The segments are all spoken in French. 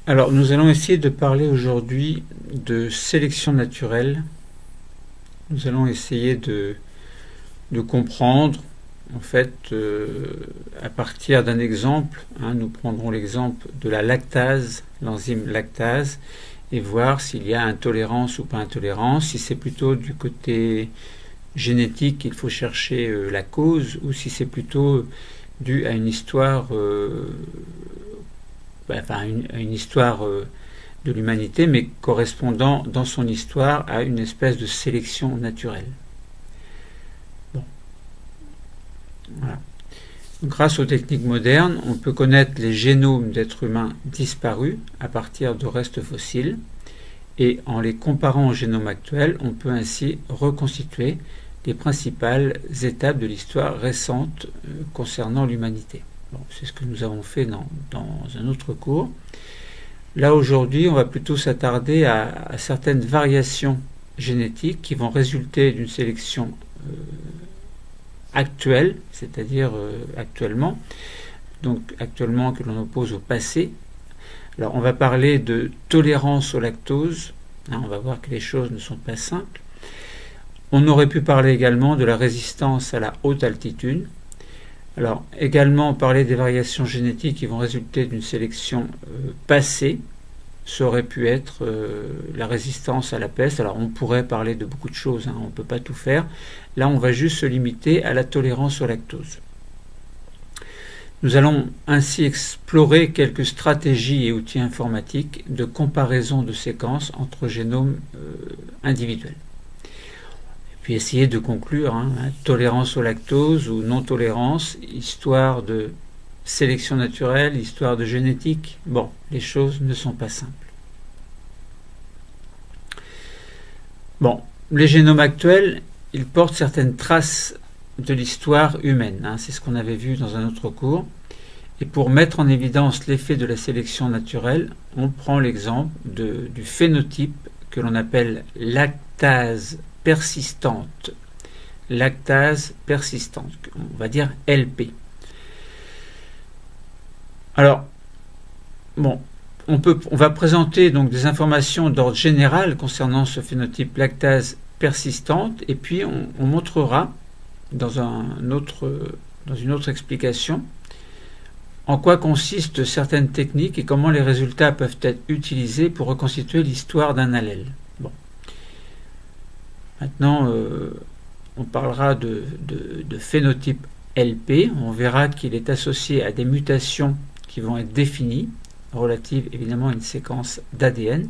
Alors, nous allons essayer de parler aujourd'hui de sélection naturelle. Nous allons essayer de comprendre, en fait, à partir d'un exemple, nous prendrons l'exemple de la lactase, l'enzyme lactase, et voir s'il y a intolérance ou pas intolérance, si c'est plutôt du côté génétique qu'il faut chercher la cause, ou si c'est plutôt dû à une histoire, une histoire de l'humanité, mais correspondant dans son histoire à une espèce de sélection naturelle. Bon. Voilà. Grâce aux techniques modernes, on peut connaître les génomes d'êtres humains disparus à partir de restes fossiles, et en les comparant au génome actuel, on peut ainsi reconstituer les principales étapes de l'histoire récente concernant l'humanité. Bon, c'est ce que nous avons fait dans un autre cours. Là, aujourd'hui, on va plutôt s'attarder à certaines variations génétiques qui vont résulter d'une sélection actuelle, c'est-à-dire actuellement, donc actuellement que l'on oppose au passé. Alors, on va parler de tolérance au lactose. On va voir que les choses ne sont pas simples. On aurait pu parler également de la résistance à la haute altitude. Alors, également parler des variations génétiques qui vont résulter d'une sélection passée. Ça aurait pu être la résistance à la peste. Alors, on pourrait parler de beaucoup de choses, on ne peut pas tout faire. Là, on va juste se limiter à la tolérance au lactose. Nous allons ainsi explorer quelques stratégies et outils informatiques de comparaison de séquences entre génomes individuels. Puis essayer de conclure, tolérance au lactose ou non-tolérance, histoire de sélection naturelle, histoire de génétique. Bon, les choses ne sont pas simples. Bon, les génomes actuels, ils portent certaines traces de l'histoire humaine. C'est ce qu'on avait vu dans un autre cours. Et pour mettre en évidence l'effet de la sélection naturelle, on prend l'exemple du phénotype que l'on appelle lactase persistante. Lactase persistante, on va dire LP. Alors, bon, on va présenter donc des informations d'ordre général concernant ce phénotype lactase persistante, et puis on montrera dans une autre explication en quoi consistent certaines techniques et comment les résultats peuvent être utilisés pour reconstituer l'histoire d'un allèle. Bon. Maintenant, on parlera de phénotype LP. On verra qu'il est associé à des mutations qui vont être définies, relatives évidemment à une séquence d'ADN.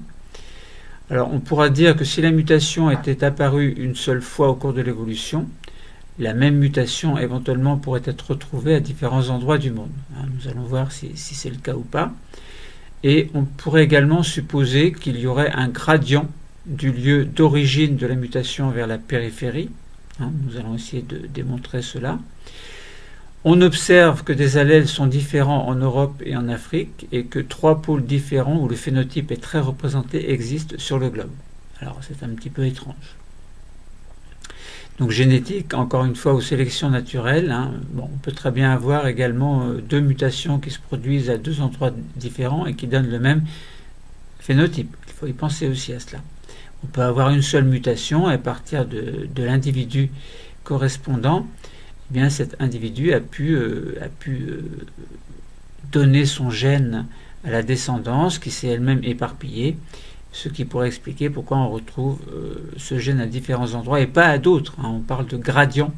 Alors, on pourra dire que si la mutation était apparue une seule fois au cours de l'évolution, la même mutation éventuellement pourrait être retrouvée à différents endroits du monde. Nous allons voir si c'est le cas ou pas. Et on pourrait également supposer qu'il y aurait un gradient du lieu d'origine de la mutation vers la périphérie. Nous allons essayer de démontrer cela. On observe que des allèles sont différents en Europe et en Afrique et que 3 pôles différents où le phénotype est très représenté existent sur le globe. Alors c'est un petit peu étrange. Donc génétique, encore une fois, ou sélection naturelle. On peut très bien avoir également 2 mutations qui se produisent à 2 endroits différents et qui donnent le même phénotype. Il faut y penser aussi à cela. On peut avoir une seule mutation et à partir de l'individu correspondant, eh bien cet individu a pu donner son gène à la descendance qui s'est elle-même éparpillée, ce qui pourrait expliquer pourquoi on retrouve ce gène à différents endroits et pas à d'autres. On parle de gradient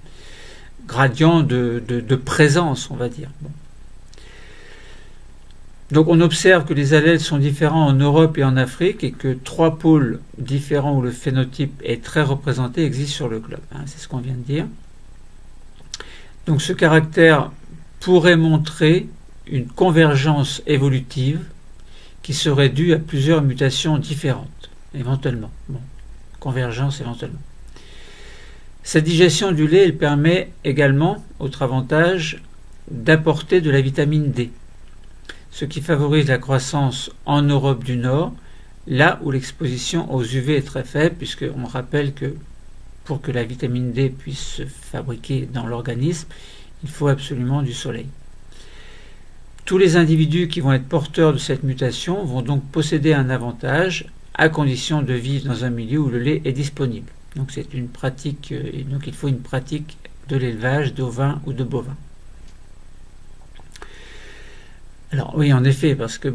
de présence, on va dire. Bon. Donc on observe que les allèles sont différents en Europe et en Afrique et que 3 pôles différents où le phénotype est très représenté existent sur le globe. C'est ce qu'on vient de dire. Donc ce caractère pourrait montrer une convergence évolutive qui serait due à plusieurs mutations différentes, éventuellement. Bon, convergence éventuellement. Cette digestion du lait, elle permet également, autre avantage, d'apporter de la vitamine D, ce qui favorise la croissance en Europe du Nord, là où l'exposition aux UV est très faible, puisqu'on rappelle que pour que la vitamine D puisse se fabriquer dans l'organisme, il faut absolument du soleil. Tous les individus qui vont être porteurs de cette mutation vont donc posséder un avantage à condition de vivre dans un milieu où le lait est disponible. Donc c'est une pratique, donc il faut une pratique de l'élevage d'ovins ou de bovins. Alors oui, en effet, parce que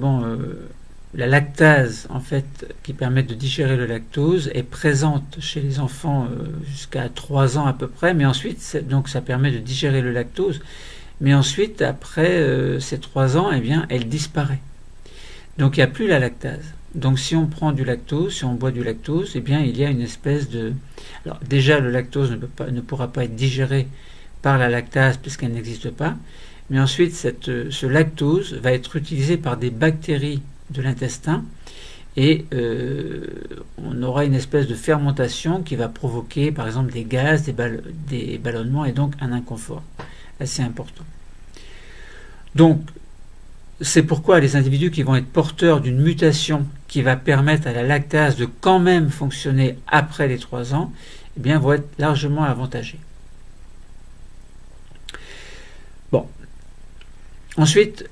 la lactase, en fait, qui permet de digérer le lactose, est présente chez les enfants jusqu'à 3 ans à peu près, mais ensuite, donc ça permet de digérer le lactose, mais ensuite, après ces 3 ans, eh bien, elle disparaît. Donc il n'y a plus la lactase. Donc si on prend du lactose, si on boit du lactose, eh bien, il y a une espèce de... Alors déjà, le lactose ne pourra pas être digéré par la lactase puisqu'elle n'existe pas, mais ensuite, ce lactose va être utilisé par des bactéries de l'intestin et on aura une espèce de fermentation qui va provoquer par exemple des gaz, des ballonnements et donc un inconfort assez important. Donc c'est pourquoi les individus qui vont être porteurs d'une mutation qui va permettre à la lactase de quand même fonctionner après les 3 ans, eh bien, vont être largement avantagés. Bon. Ensuite,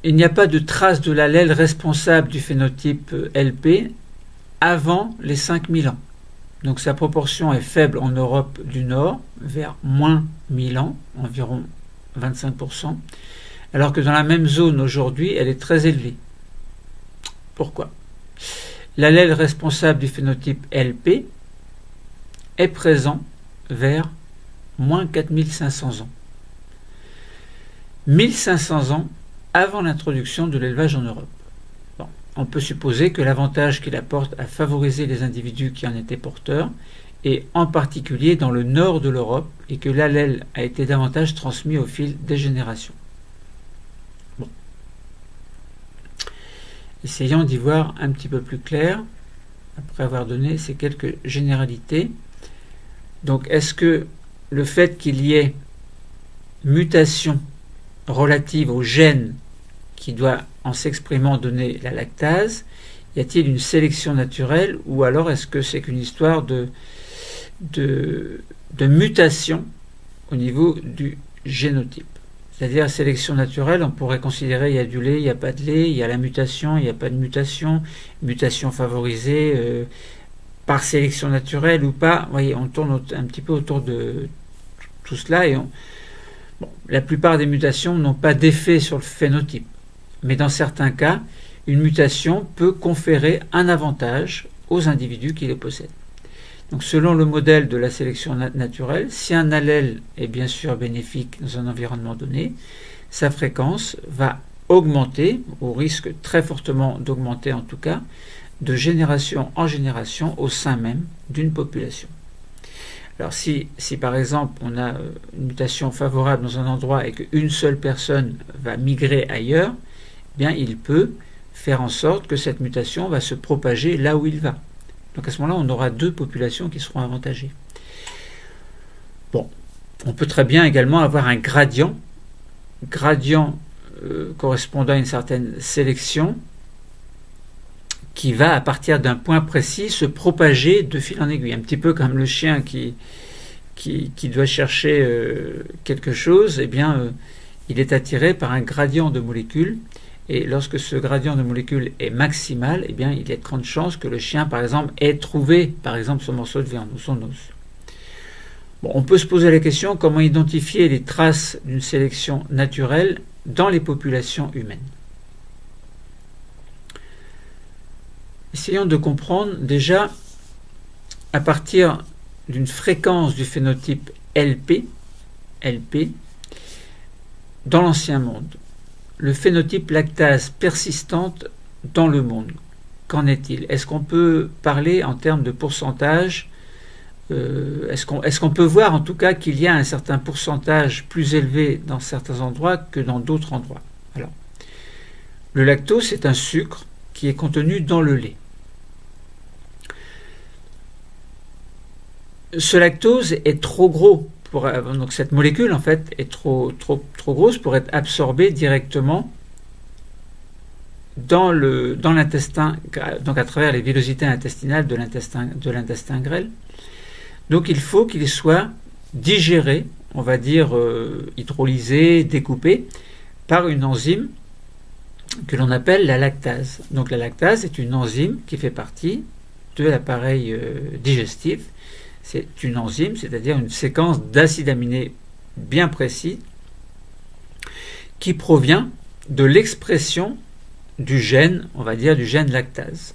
il n'y a pas de trace de l'allèle responsable du phénotype LP avant les 5000 ans. Donc sa proportion est faible en Europe du Nord, vers moins 1000 ans, environ 25%, alors que dans la même zone aujourd'hui, elle est très élevée. Pourquoi? L'allèle responsable du phénotype LP est présent vers moins 4500 ans. 1500 ans avant l'introduction de l'élevage en Europe. Bon, on peut supposer que l'avantage qu'il apporte a favorisé les individus qui en étaient porteurs, et en particulier dans le nord de l'Europe, et que l'allèle a été davantage transmis au fil des générations. Bon. Essayons d'y voir un petit peu plus clair, après avoir donné ces quelques généralités. Donc, est-ce que le fait qu'il y ait mutation relative au gène qui doit, en s'exprimant, donner la lactase, y a-t-il une sélection naturelle ou alors est-ce que c'est qu'une histoire de mutation au niveau du génotype? C'est-à-dire la sélection naturelle, on pourrait considérer il y a du lait, il n'y a pas de lait, il y a la mutation, il n'y a pas de mutation, mutation favorisée par sélection naturelle ou pas. Vous voyez, on tourne un petit peu autour de tout cela et la plupart des mutations n'ont pas d'effet sur le phénotype, mais dans certains cas, une mutation peut conférer un avantage aux individus qui les possèdent. Donc selon le modèle de la sélection naturelle, si un allèle est bien sûr bénéfique dans un environnement donné, sa fréquence va augmenter, ou risque très fortement d'augmenter en tout cas, de génération en génération au sein même d'une population. Alors si par exemple on a une mutation favorable dans un endroit et qu'une seule personne va migrer ailleurs, eh bien il peut faire en sorte que cette mutation va se propager là où il va. Donc à ce moment-là, on aura 2 populations qui seront avantagées. Bon, on peut très bien également avoir un gradient correspondant à une certaine sélection qui va, à partir d'un point précis, se propager de fil en aiguille. Un petit peu comme le chien qui doit chercher quelque chose, eh bien, il est attiré par un gradient de molécules. Et lorsque ce gradient de molécules est maximal, eh bien, il y a de grandes chances que le chien, par exemple, ait trouvé, par exemple, son morceau de viande ou son os. Bon, on peut se poser la question comment identifier les traces d'une sélection naturelle dans les populations humaines. Essayons de comprendre déjà à partir d'une fréquence du phénotype LP dans l'ancien monde. Le phénotype lactase persistante dans le monde. Qu'en est-il? Est-ce qu'on peut parler en termes de pourcentage? Est-ce qu'on peut voir en tout cas qu'il y a un certain pourcentage plus élevé dans certains endroits que dans d'autres endroits? Alors, le lactose, c'est un sucre qui est contenu dans le lait. Ce lactose est trop gros. Donc cette molécule en fait est trop grosse pour être absorbée directement dans l'intestin, donc à travers les villosités intestinales de l'intestin grêle. Donc il faut qu'il soit digéré, on va dire hydrolysé, découpé par une enzyme que l'on appelle la lactase. Donc la lactase est une enzyme qui fait partie de l'appareil digestif. C'est une enzyme, c'est-à-dire une séquence d'acides aminés bien précis qui provient de l'expression du gène, on va dire du gène lactase.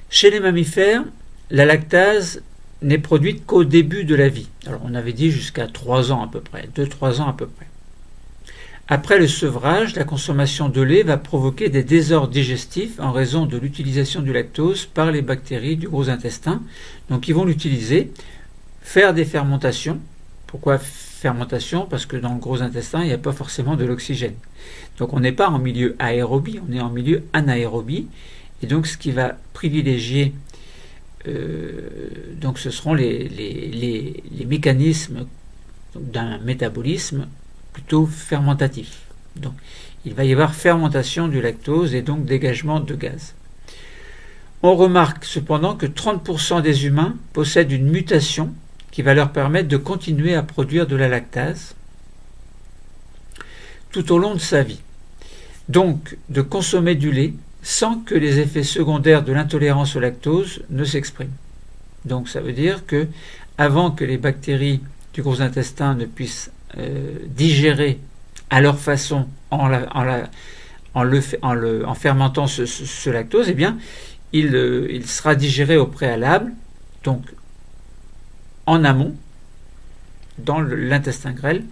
Chez les mammifères, la lactase n'est produite qu'au début de la vie. Alors on avait dit jusqu'à 3 ans à peu près, 2-3 ans à peu près. Après le sevrage, la consommation de lait va provoquer des désordres digestifs en raison de l'utilisation du lactose par les bactéries du gros intestin. Donc ils vont l'utiliser, faire des fermentations. Pourquoi fermentation? Parce que dans le gros intestin, il n'y a pas forcément de l'oxygène. Donc on n'est pas en milieu aérobie, on est en milieu anaérobie. Et donc ce qui va privilégier, donc ce seront les mécanismes d'un métabolisme plutôt fermentatif. Donc il va y avoir fermentation du lactose et donc dégagement de gaz. On remarque cependant que 30% des humains possèdent une mutation qui va leur permettre de continuer à produire de la lactase tout au long de sa vie. Donc de consommer du lait sans que les effets secondaires de l'intolérance au lactose ne s'expriment. Donc ça veut dire que avant que les bactéries du gros intestin ne puissent digérer à leur façon en fermentant ce lactose, eh bien, il sera digéré au préalable, donc en amont, dans l'intestin grêle,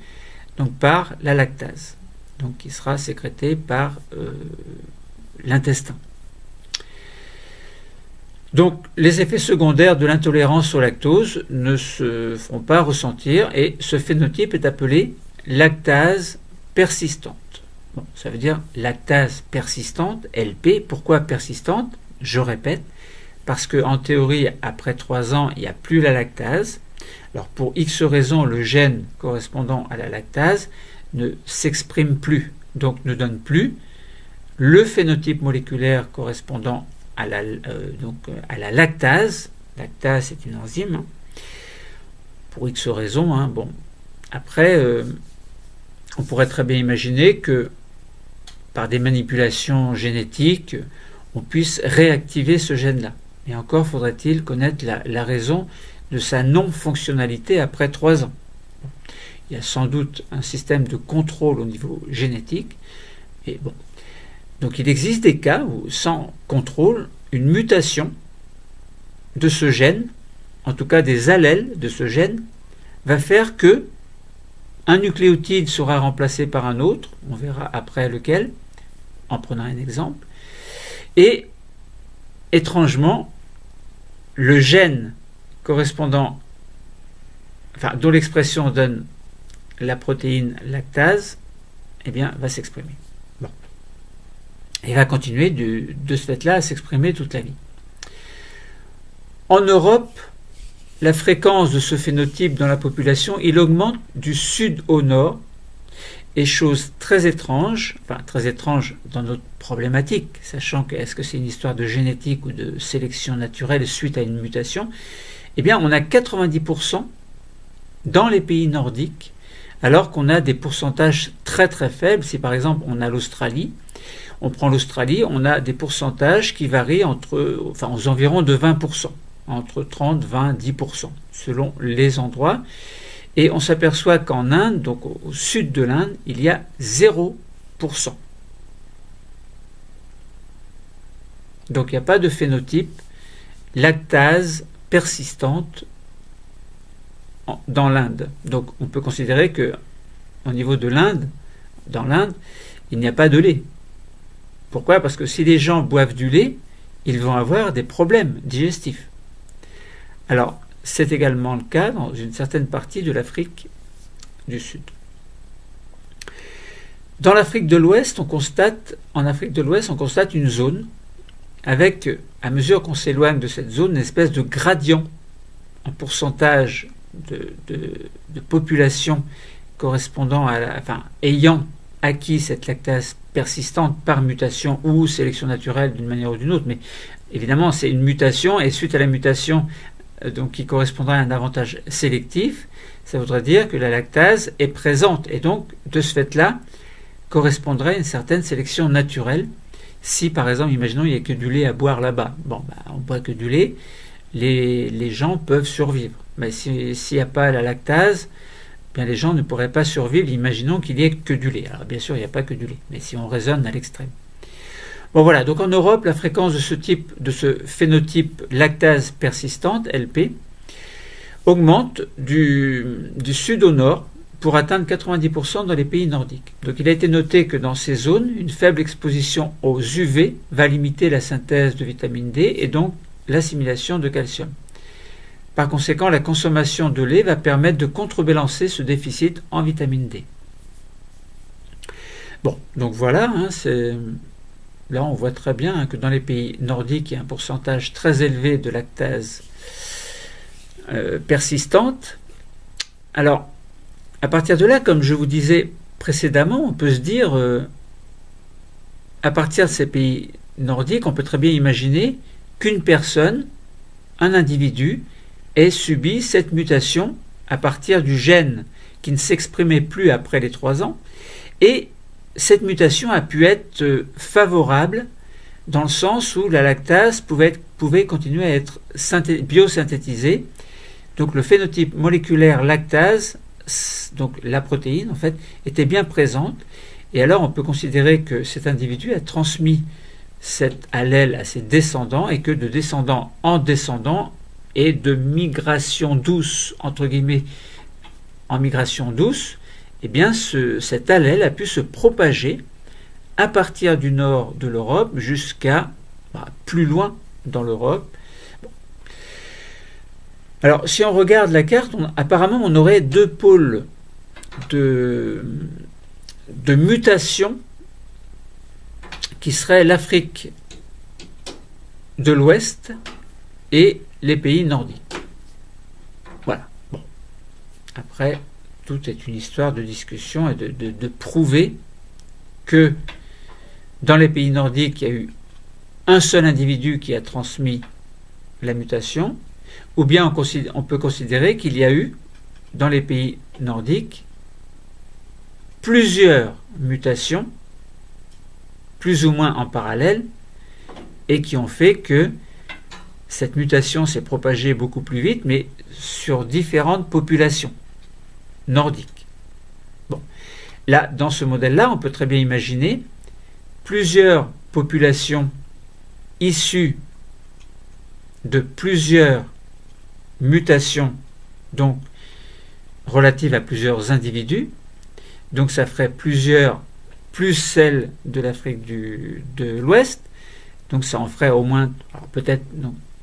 donc par la lactase, donc qui sera sécrétée par l'intestin. Donc les effets secondaires de l'intolérance au lactose ne se font pas ressentir et ce phénotype est appelé lactase persistante. Bon, ça veut dire lactase persistante, LP. Pourquoi persistante? Je répète, parce qu'en théorie, après 3 ans, il n'y a plus la lactase. Alors pour X raisons, le gène correspondant à la lactase ne s'exprime plus, donc ne donne plus le phénotype moléculaire correspondant à la lactase. Lactase, c'est une enzyme, pour X raisons. Bon. Après, on pourrait très bien imaginer que par des manipulations génétiques, on puisse réactiver ce gène-là. Et encore faudrait-il connaître la raison de sa non-fonctionnalité après 3 ans. Il y a sans doute un système de contrôle au niveau génétique. Et bon. Donc il existe des cas où, sans contrôle, une mutation de ce gène, en tout cas des allèles de ce gène, va faire que un nucléotide sera remplacé par un autre, on verra après lequel, en prenant un exemple, et étrangement, le gène correspondant, dont l'expression donne la protéine lactase, eh bien, va s'exprimer. Bon. Et va continuer de ce fait-là à s'exprimer toute la vie. En Europe, la fréquence de ce phénotype dans la population, il augmente du sud au nord, et chose très étrange dans notre problématique, sachant que est-ce que c'est une histoire de génétique ou de sélection naturelle suite à une mutation, eh bien on a 90% dans les pays nordiques, alors qu'on a des pourcentages très très faibles. Si par exemple on a l'Australie, on prend l'Australie, on a des pourcentages qui varient aux environs de 20%, entre 30, 20, 10%, selon les endroits. Et on s'aperçoit qu'en Inde, donc au sud de l'Inde, il y a 0%. Donc il n'y a pas de phénotype lactase persistante dans l'Inde. Donc on peut considérer que au niveau de l'Inde, dans l'Inde, il n'y a pas de lait. Pourquoi? Parce que si les gens boivent du lait, ils vont avoir des problèmes digestifs. Alors, c'est également le cas dans une certaine partie de l'Afrique du Sud. Dans l'Afrique de l'Ouest, en Afrique de l'Ouest, on constate une zone avec, à mesure qu'on s'éloigne de cette zone, une espèce de gradient en pourcentage de population correspondant ayant acquis cette lactase persistante par mutation ou sélection naturelle d'une manière ou d'une autre. Mais évidemment, c'est une mutation et suite à la mutation, donc qui correspondra à un avantage sélectif, ça voudrait dire que la lactase est présente. Et donc, de ce fait-là, correspondrait à une certaine sélection naturelle. Si par exemple, imaginons il n'y a que du lait à boire là-bas, bon, on ne boit que du lait, les gens peuvent survivre. Mais s'il n'y a pas la lactase, bien les gens ne pourraient pas survivre. Imaginons qu'il n'y ait que du lait. Alors bien sûr, il n'y a pas que du lait, mais si on raisonne à l'extrême. Bon voilà, donc en Europe, la fréquence de ce phénotype lactase persistante, LP, augmente du sud au nord pour atteindre 90% dans les pays nordiques. Donc il a été noté que dans ces zones, une faible exposition aux UV va limiter la synthèse de vitamine D et donc l'assimilation de calcium. Par conséquent, la consommation de lait va permettre de contrebalancer ce déficit en vitamine D. Bon, donc voilà, là on voit très bien que dans les pays nordiques, il y a un pourcentage très élevé de lactase persistante. Alors, à partir de là, comme je vous disais précédemment, on peut se dire, à partir de ces pays nordiques, on peut très bien imaginer qu'une personne, un individu, ait subi cette mutation à partir du gène qui ne s'exprimait plus après les 3 ans, et cette mutation a pu être favorable dans le sens où la lactase pouvait continuer à être biosynthétisée. Donc le phénotype moléculaire lactase, donc la protéine en fait, était bien présente, et alors on peut considérer que cet individu a transmis cet allèle à ses descendants, et que de descendant en descendant, et de migration douce, entre guillemets, en migration douce, eh bien cet allèle a pu se propager à partir du nord de l'Europe jusqu'à plus loin dans l'Europe. Bon. Alors si on regarde la carte, apparemment on aurait 2 pôles de mutation qui seraient l'Afrique de l'Ouest et les pays nordiques. Voilà. Bon. Après, tout est une histoire de discussion et de prouver que dans les pays nordiques, il y a eu un seul individu qui a transmis la mutation, ou bien on peut considérer qu'il y a eu, dans les pays nordiques, plusieurs mutations, plus ou moins en parallèle, et qui ont fait que cette mutation s'est propagée beaucoup plus vite, mais sur différentes populations nordiques. Bon. Là, dans ce modèle-là, on peut très bien imaginer plusieurs populations issues de plusieurs mutations, donc relatives à plusieurs individus. Donc ça ferait plusieurs, plus celles de l'Afrique de l'Ouest. Donc ça en ferait au moins, peut-être,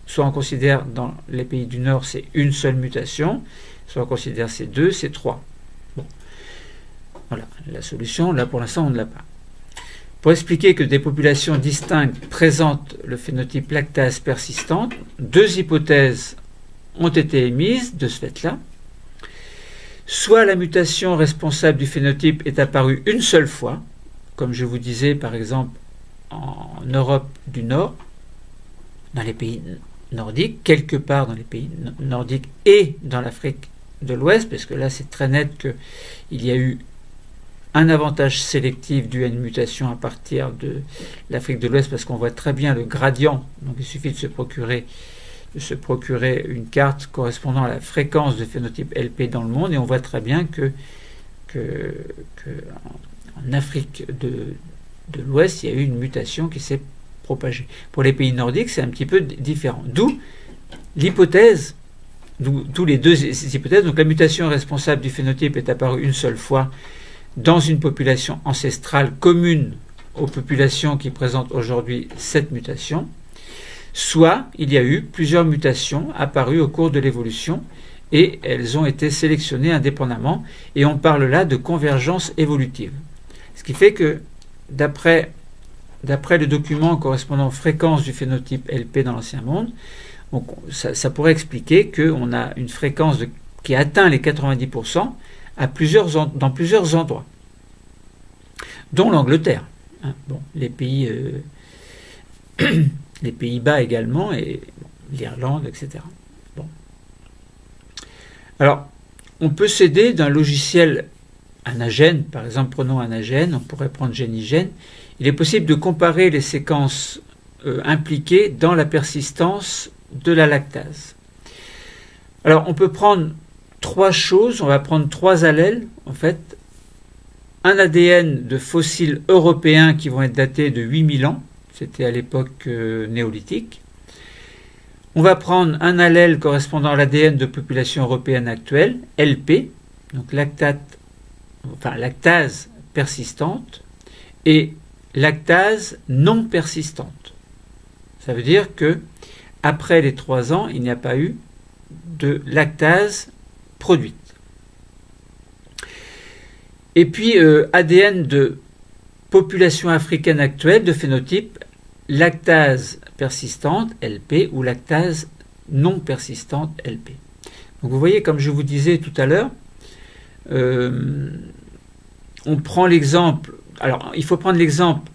soit on considère dans les pays du Nord c'est une seule mutation, soit on considère c'est 2, c'est 3. Bon. Voilà, la solution, là pour l'instant on ne l'a pas. Pour expliquer que des populations distinctes présentent le phénotype lactase persistante, 2 hypothèses ont été émises de ce fait-là. Soit la mutation responsable du phénotype est apparue une seule fois, comme je vous disais par exemple en Europe du Nord, dans les pays nordiques, quelque part dans les pays nordiques et dans l'Afrique de l'Ouest, parce que là c'est très net qu'il y a eu un avantage sélectif dû à une mutation à partir de l'Afrique de l'Ouest, parce qu'on voit très bien le gradient, donc il suffit de se procurer une carte correspondant à la fréquence de phénotype LP dans le monde, et on voit très bien que en Afrique de l'Ouest, il y a eu une mutation qui s'est propagée. Pour les pays nordiques, c'est un petit peu différent. D'où l'hypothèse, d'où les 2 hypothèses. Donc la mutation responsable du phénotype est apparue une seule fois dans une population ancestrale commune aux populations qui présentent aujourd'hui cette mutation. Soit il y a eu plusieurs mutations apparues au cours de l'évolution et elles ont été sélectionnées indépendamment, et on parle là de convergence évolutive. Ce qui fait que d'après le document correspondant aux fréquences du phénotype LP dans l'Ancien Monde, donc ça pourrait expliquer qu'on a une fréquence qui atteint les 90% dans plusieurs endroits, dont l'Angleterre, bon, les Pays-Bas également, et l'Irlande, etc. Bon. Alors, on peut s'aider d'un logiciel anagène, par exemple prenons anagène, on pourrait prendre génigène, il est possible de comparer les séquences impliquées dans la persistance de la lactase. Alors on peut prendre trois choses, on va prendre trois allèles en fait, un ADN de fossiles européens qui vont être datés de 8000 ans, c'était à l'époque néolithique. On va prendre un allèle correspondant à l'ADN de population européenne actuelle, LP, donc lactase persistante, et lactase non persistante. Ça veut dire que après les 3 ans, il n'y a pas eu de lactase produite. Et puis ADN de population africaine actuelle de phénotype lactase persistante LP ou lactase non persistante LP. Donc vous voyez, comme je vous disais tout à l'heure, on prend l'exemple, alors il faut prendre l'exemple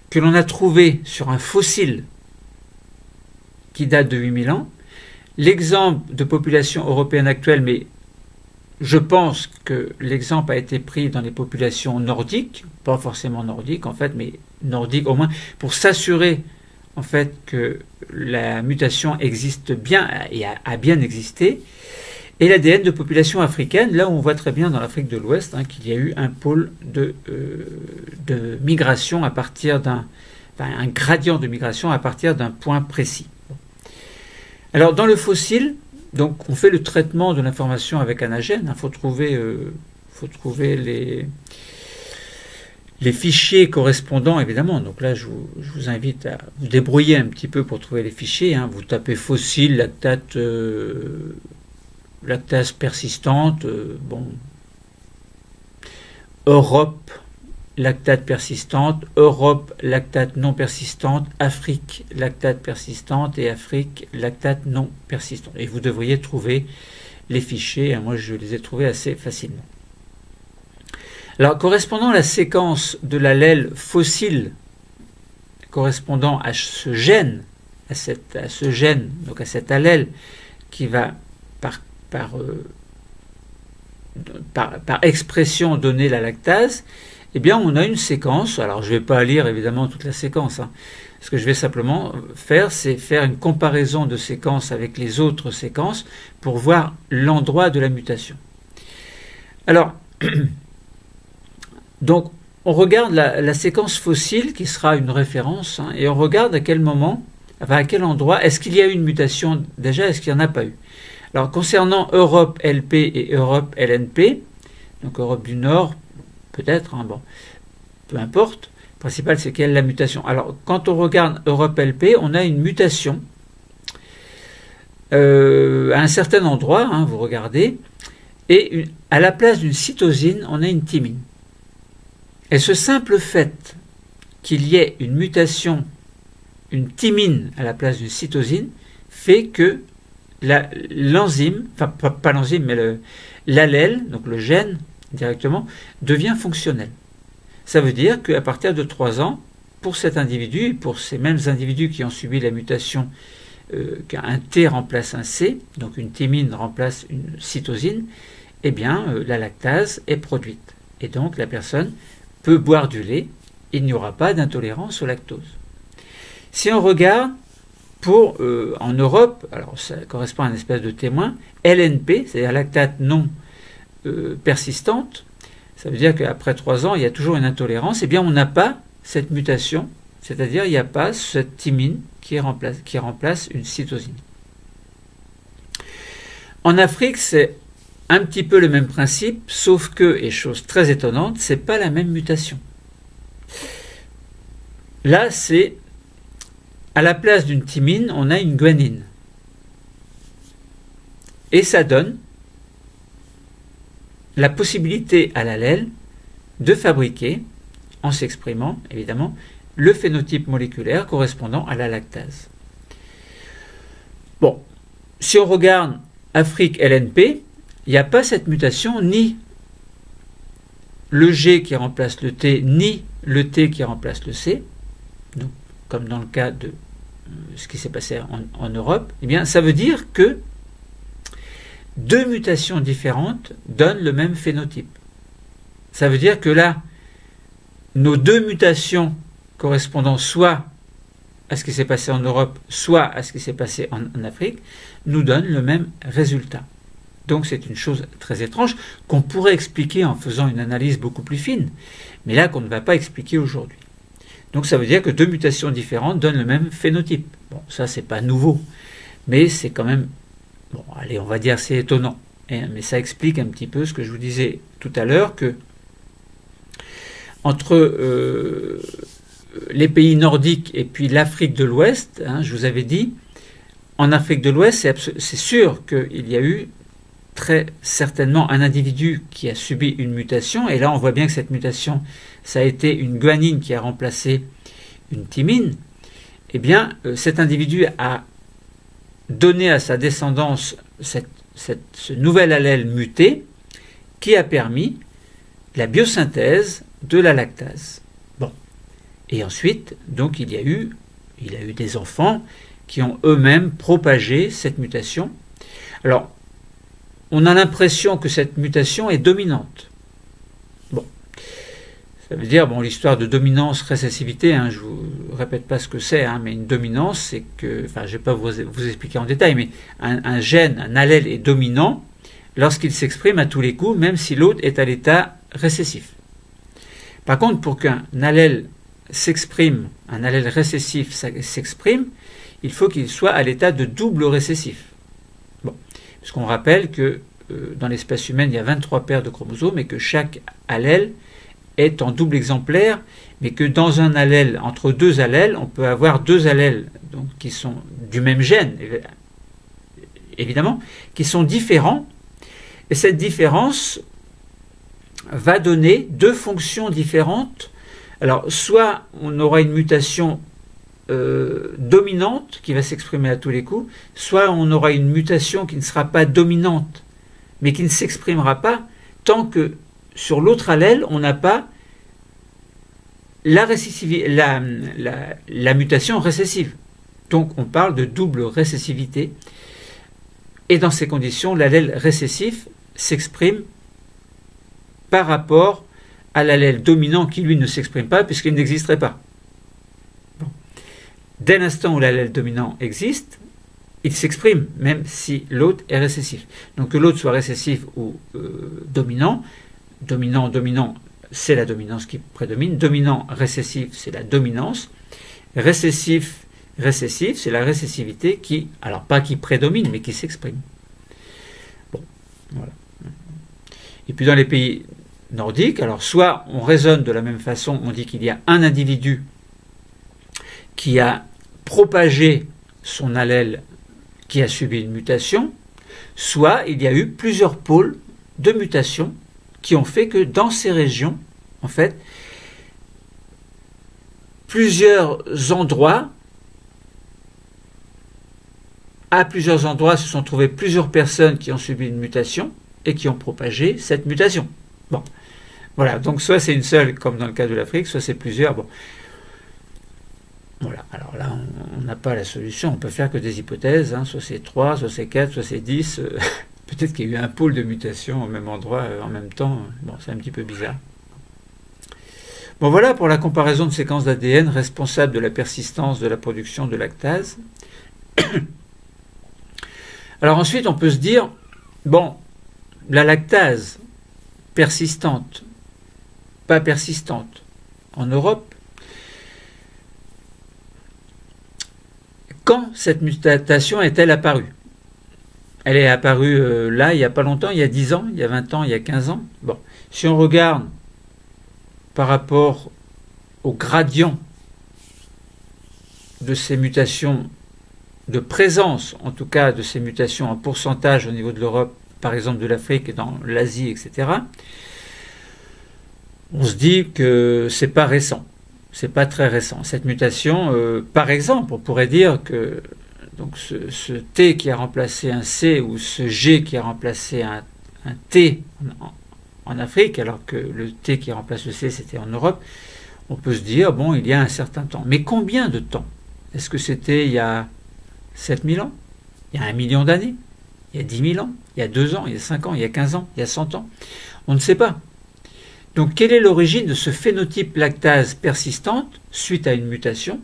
que l'on a trouvé sur un fossile qui date de 8000 ans, l'exemple de population européenne actuelle, mais je pense que l'exemple a été pris dans les populations nordiques, pas forcément nordiques en fait, mais nordiques au moins, pour s'assurer en fait que la mutation existe bien et a bien existé. Et l'ADN de population africaine, là où on voit très bien dans l'Afrique de l'Ouest qu'il y a eu un pôle de migration à partir un gradient de migration à partir d'un point précis. Alors dans le fossile, donc on fait le traitement de l'information avec anagène. Il faut trouver les fichiers correspondants, évidemment. Donc là, je vous invite à vous débrouiller un petit peu pour trouver les fichiers. Vous tapez fossile, lactase persistante, Europe, lactate persistante, Europe, lactate non persistante, Afrique, lactate persistante et Afrique, lactate non persistante. Et vous devriez trouver les fichiers. Moi, je les ai trouvés assez facilement. Alors, correspondant à la séquence de l'allèle fossile correspondant à ce gène, donc à cet allèle qui va par expression donner la lactase, eh bien on a une séquence. Alors je ne vais pas lire évidemment toute la séquence. Ce que je vais simplement faire, c'est faire une comparaison de séquences avec les autres séquences pour voir l'endroit de la mutation. Alors, donc on regarde la séquence fossile qui sera une référence et on regarde à quel moment, à quel endroit, est-ce qu'il y a eu une mutation déjà, est-ce qu'il n'y en a pas eu. Alors concernant Europe LP et Europe LNP, donc Europe du Nord, peut-être, peu importe, le principal c'est quelle est la mutation. Alors quand on regarde Europe LP, on a une mutation à un certain endroit, vous regardez, et à la place d'une cytosine, on a une thymine. Et ce simple fait qu'il y ait une mutation, une thymine à la place d'une cytosine, fait que l'enzyme, enfin pas l'enzyme, mais l'allèle, donc le gène directement, devient fonctionnel. Ça veut dire qu'à partir de 3 ans, pour cet individu, et pour ces mêmes individus qui ont subi la mutation qu'un T remplace un C, donc une thymine remplace une cytosine, eh bien la lactase est produite. Et donc la personne peut boire du lait, il n'y aura pas d'intolérance au lactose. Si on regarde en Europe, alors ça correspond à une espèce de témoin, LNP, c'est-à-dire lactate non persistante, ça veut dire qu'après 3 ans, il y a toujours une intolérance, eh bien on n'a pas cette mutation, c'est-à-dire il n'y a pas cette thymine qui remplace une cytosine. En Afrique, c'est un petit peu le même principe, sauf que, et chose très étonnante, c'est pas la même mutation. Là, c'est à la place d'une thymine, on a une guanine. Et ça donne la possibilité à l'allèle de fabriquer, en s'exprimant évidemment, le phénotype moléculaire correspondant à la lactase. Bon, si on regarde Afrique LNP, il n'y a pas cette mutation, ni le G qui remplace le T, ni le T qui remplace le C. Donc, comme dans le cas de ce qui s'est passé en Europe, eh bien, ça veut dire que deux mutations différentes donnent le même phénotype. Ça veut dire que là, nos deux mutations correspondant soit à ce qui s'est passé en Europe, soit à ce qui s'est passé en Afrique, nous donnent le même résultat. Donc c'est une chose très étrange qu'on pourrait expliquer en faisant une analyse beaucoup plus fine, mais là qu'on ne va pas expliquer aujourd'hui. Donc ça veut dire que deux mutations différentes donnent le même phénotype. Bon, ça c'est pas nouveau, mais c'est quand même, bon, allez, on va dire c'est étonnant. Mais ça explique un petit peu ce que je vous disais tout à l'heure, que entre les pays nordiques et puis l'Afrique de l'Ouest, je vous avais dit, en Afrique de l'Ouest, c'est sûr qu'il y a eu très certainement un individu qui a subi une mutation, et là on voit bien que cette mutation, ça a été une guanine qui a remplacé une thymine. Eh bien, cet individu a donné à sa descendance ce nouvel allèle muté qui a permis la biosynthèse de la lactase. Bon. Et ensuite, donc, il y a eu des enfants qui ont eux-mêmes propagé cette mutation. Alors, on a l'impression que cette mutation est dominante. Bon. Ça veut dire, bon, l'histoire de dominance, récessivité, je ne vous répète pas ce que c'est, mais une dominance, c'est que, enfin, je ne vais pas vous expliquer en détail, mais un gène, un allèle est dominant lorsqu'il s'exprime à tous les coups, même si l'autre est à l'état récessif. Par contre, pour qu'un allèle s'exprime, un allèle récessif s'exprime, il faut qu'il soit à l'état de double récessif. Bon, parce qu'on rappelle que dans l'espèce humaine, il y a 23 paires de chromosomes et que chaque allèle est en double exemplaire, mais que dans un allèle, entre deux allèles, on peut avoir deux allèles donc, qui sont du même gène, évidemment, qui sont différents, et cette différence va donner deux fonctions différentes. Alors, soit on aura une mutation dominante qui va s'exprimer à tous les coups, soit on aura une mutation qui ne sera pas dominante, mais qui ne s'exprimera pas tant que sur l'autre allèle, on n'a pas la mutation récessive. Donc, on parle de double récessivité. Et dans ces conditions, l'allèle récessif s'exprime par rapport à l'allèle dominant qui, lui, ne s'exprime pas puisqu'il n'existerait pas. Bon. Dès l'instant où l'allèle dominant existe, il s'exprime, même si l'autre est récessif. Donc que l'autre soit récessif ou dominant, dominant, c'est la dominance qui prédomine, dominant, récessif, c'est la dominance, récessif, c'est la récessivité qui, alors pas qui prédomine, mais qui s'exprime. Bon, voilà. Et puis dans les pays nordiques, alors soit on raisonne de la même façon, on dit qu'il y a un individu qui a propagé son allèle qui a subi une mutation, soit il y a eu plusieurs pôles de mutation qui ont fait que dans ces régions, en fait, plusieurs endroits se sont trouvées plusieurs personnes qui ont subi une mutation et qui ont propagé cette mutation. Bon, voilà, donc soit c'est une seule, comme dans le cas de l'Afrique, soit c'est plusieurs. Bon, voilà, alors là, on n'a pas la solution, on peut faire que des hypothèses, soit c'est 3, soit c'est 4, soit c'est 10, peut-être qu'il y a eu un pôle de mutation au même endroit en même temps, bon, c'est un petit peu bizarre. Bon, voilà pour la comparaison de séquences d'ADN responsables de la persistance de la production de lactase. Alors ensuite, on peut se dire, bon, la lactase persistante, pas persistante, en Europe, quand cette mutation est-elle apparue? Elle est apparue là, il n'y a pas longtemps, il y a 10 ans, il y a 20 ans, il y a 15 ans. Bon, si on regarde par rapport au gradient de ces mutations, de présence en tout cas de ces mutations en pourcentage au niveau de l'Europe, par exemple de l'Afrique et dans l'Asie, etc., on se dit que c'est pas récent. C'est pas très récent. Cette mutation, par exemple, on pourrait dire que donc ce T qui a remplacé un C ou ce G qui a remplacé un T en Afrique, alors que le T qui remplace le C, c'était en Europe, on peut se dire, bon, il y a un certain temps. Mais combien de temps? Est-ce que c'était il y a 7000 ans? Il y a 1 million d'années? Il y a 10 000 ans, il y a 2 ans, il y a 5 ans, il y a 15 ans, il y a 100 ans. On ne sait pas. Donc, quelle est l'origine de ce phénotype lactase persistante suite à une mutation,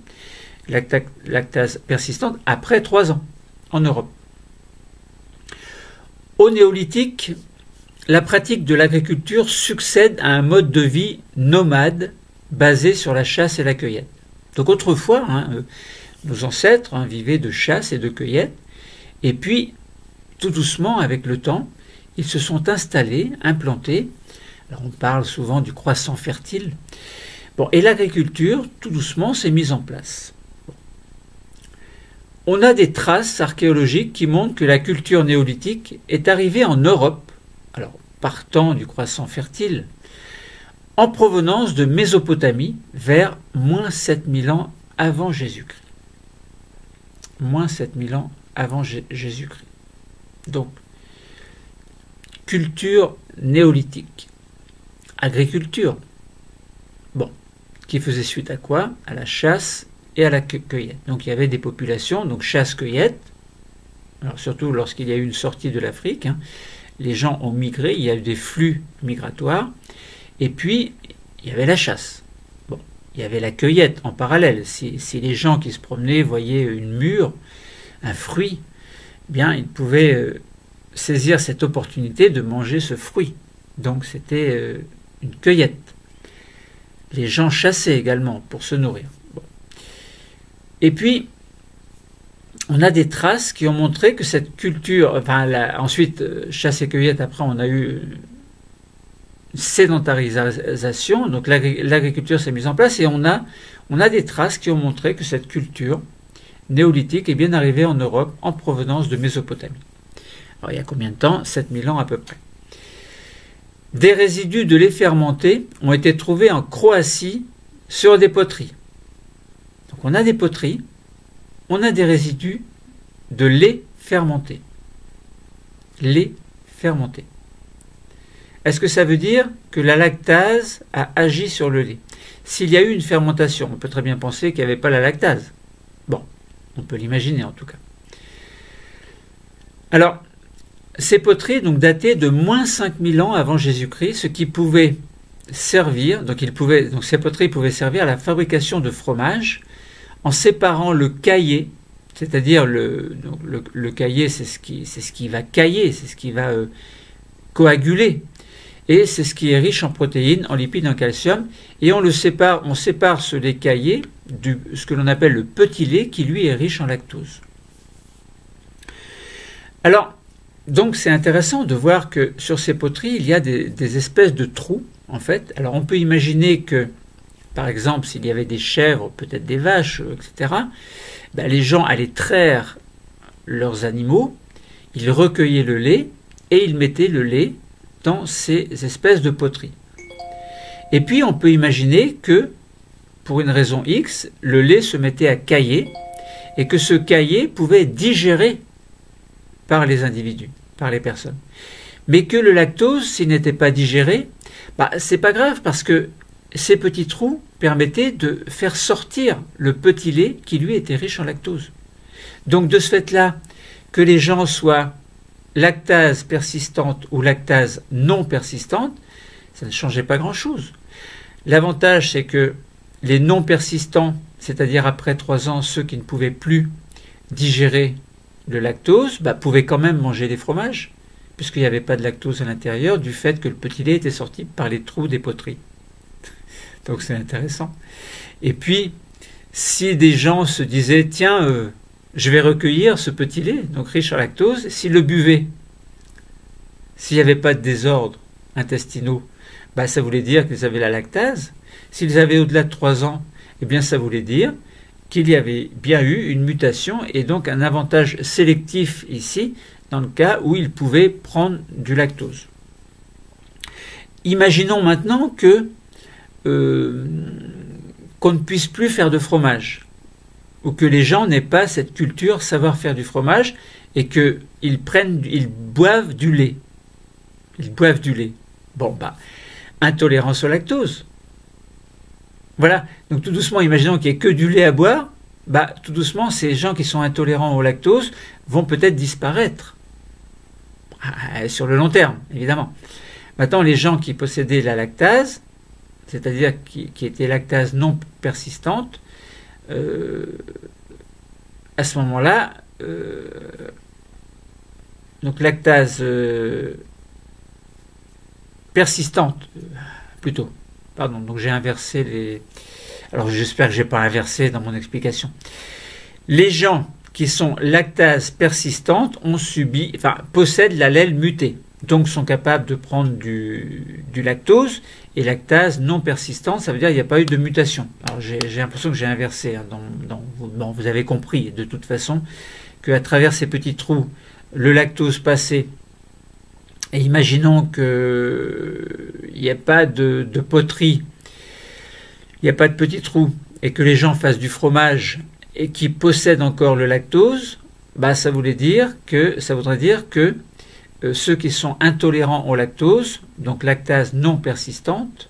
lactase persistante après 3 ans en Europe? Au néolithique, la pratique de l'agriculture succède à un mode de vie nomade basé sur la chasse et la cueillette. Donc autrefois, nos ancêtres vivaient de chasse et de cueillette, et puis tout doucement, avec le temps, ils se sont installés, implantés. Alors on parle souvent du croissant fertile. Bon, et l'agriculture, tout doucement, s'est mise en place. Bon. On a des traces archéologiques qui montrent que la culture néolithique est arrivée en Europe, alors partant du croissant fertile, en provenance de Mésopotamie vers moins 7000 ans avant Jésus-Christ. Moins 7000 ans avant Jésus-Christ. Donc, culture néolithique. Agriculture. Bon, qui faisait suite à quoi? À la chasse et à la cueillette. Donc il y avait des populations, donc chasse-cueillette, alors surtout lorsqu'il y a eu une sortie de l'Afrique, les gens ont migré, il y a eu des flux migratoires, et puis il y avait la chasse. Bon, il y avait la cueillette en parallèle. Si les gens qui se promenaient voyaient une mûre, un fruit, eh bien ils pouvaient saisir cette opportunité de manger ce fruit. Donc c'était une cueillette. Les gens chassaient également pour se nourrir. Bon. Et puis, on a des traces qui ont montré que cette culture, ensuite, chasse et cueillette, après on a eu une sédentarisation, donc l'agriculture s'est mise en place, et on a des traces qui ont montré que cette culture néolithique est bien arrivée en Europe en provenance de Mésopotamie. Alors il y a combien de temps? 7000 ans à peu près. Des résidus de lait fermenté ont été trouvés en Croatie sur des poteries. Donc on a des poteries, on a des résidus de lait fermenté. Lait fermenté. Est-ce que ça veut dire que la lactase a agi sur le lait? S'il y a eu une fermentation, on peut très bien penser qu'il n'y avait pas la lactase. Bon, on peut l'imaginer en tout cas. Alors, ces poteries donc dataient de moins 5000 ans avant Jésus-Christ, ce qui pouvait servir, donc ces poteries pouvaient servir à la fabrication de fromage en séparant le caillé, c'est-à-dire le caillé, c'est ce qui va cailler, c'est ce qui va coaguler, et c'est ce qui est riche en protéines, en lipides, en calcium, et on sépare ce lait caillé de ce que l'on appelle le petit lait, qui lui est riche en lactose. Alors, donc c'est intéressant de voir que sur ces poteries, il y a des espèces de trous, en fait. Alors on peut imaginer que, par exemple, s'il y avait des chèvres, peut-être des vaches, etc., les gens allaient traire leurs animaux, ils recueillaient le lait, et ils mettaient le lait dans ces espèces de poteries. Et puis on peut imaginer que, pour une raison X, le lait se mettait à cailler, et que ce caillé pouvait être digéré par les individus, par les personnes. Mais que le lactose, s'il n'était pas digéré, c'est pas grave, parce que ces petits trous permettaient de faire sortir le petit lait qui lui était riche en lactose. Donc de ce fait-là, que les gens soient lactase persistante ou lactase non persistante, ça ne changeait pas grand-chose. L'avantage, c'est que les non persistants, c'est-à-dire après 3 ans, ceux qui ne pouvaient plus digérer le lactose, pouvaient quand même manger des fromages, puisqu'il n'y avait pas de lactose à l'intérieur, du fait que le petit lait était sorti par les trous des poteries. Donc c'est intéressant. Et puis, si des gens se disaient, tiens, je vais recueillir ce petit lait, donc riche en lactose, s'ils le buvaient, s'il n'y avait pas de désordre intestinaux, ça voulait dire qu'ils avaient la lactase. S'ils avaient au-delà de 3 ans, eh bien ça voulait dire qu'il y avait bien eu une mutation et donc un avantage sélectif ici, dans le cas où ils pouvaient prendre du lactose. Imaginons maintenant que qu'on ne puisse plus faire de fromage, ou que les gens n'aient pas cette culture savoir faire du fromage, et qu'ils boivent du lait. Ils boivent du lait. Bon, intolérance au lactose. Voilà, donc tout doucement, imaginons qu'il n'y ait que du lait à boire, tout doucement, ces gens qui sont intolérants au lactose vont peut-être disparaître. sur le long terme, évidemment. Maintenant, les gens qui possédaient la lactase, c'est-à-dire qui étaient lactase non persistante, à ce moment-là, donc lactase persistante, plutôt. Pardon, donc j'ai inversé les... Alors j'espère que je n'ai pas inversé dans mon explication. Les gens qui sont lactase persistante possèdent l'allèle muté, donc sont capables de prendre du lactose, et lactase non persistante, ça veut dire qu'il n'y a pas eu de mutation. Alors j'ai l'impression que j'ai inversé, hein, bon, vous avez compris de toute façon qu'à travers ces petits trous, le lactose passé, et imaginons qu'il n'y a pas de poterie, il n'y a pas de petits trous, et que les gens fassent du fromage et qui possèdent encore le lactose, bah ça voudrait dire que ceux qui sont intolérants au lactose, donc lactase non persistante,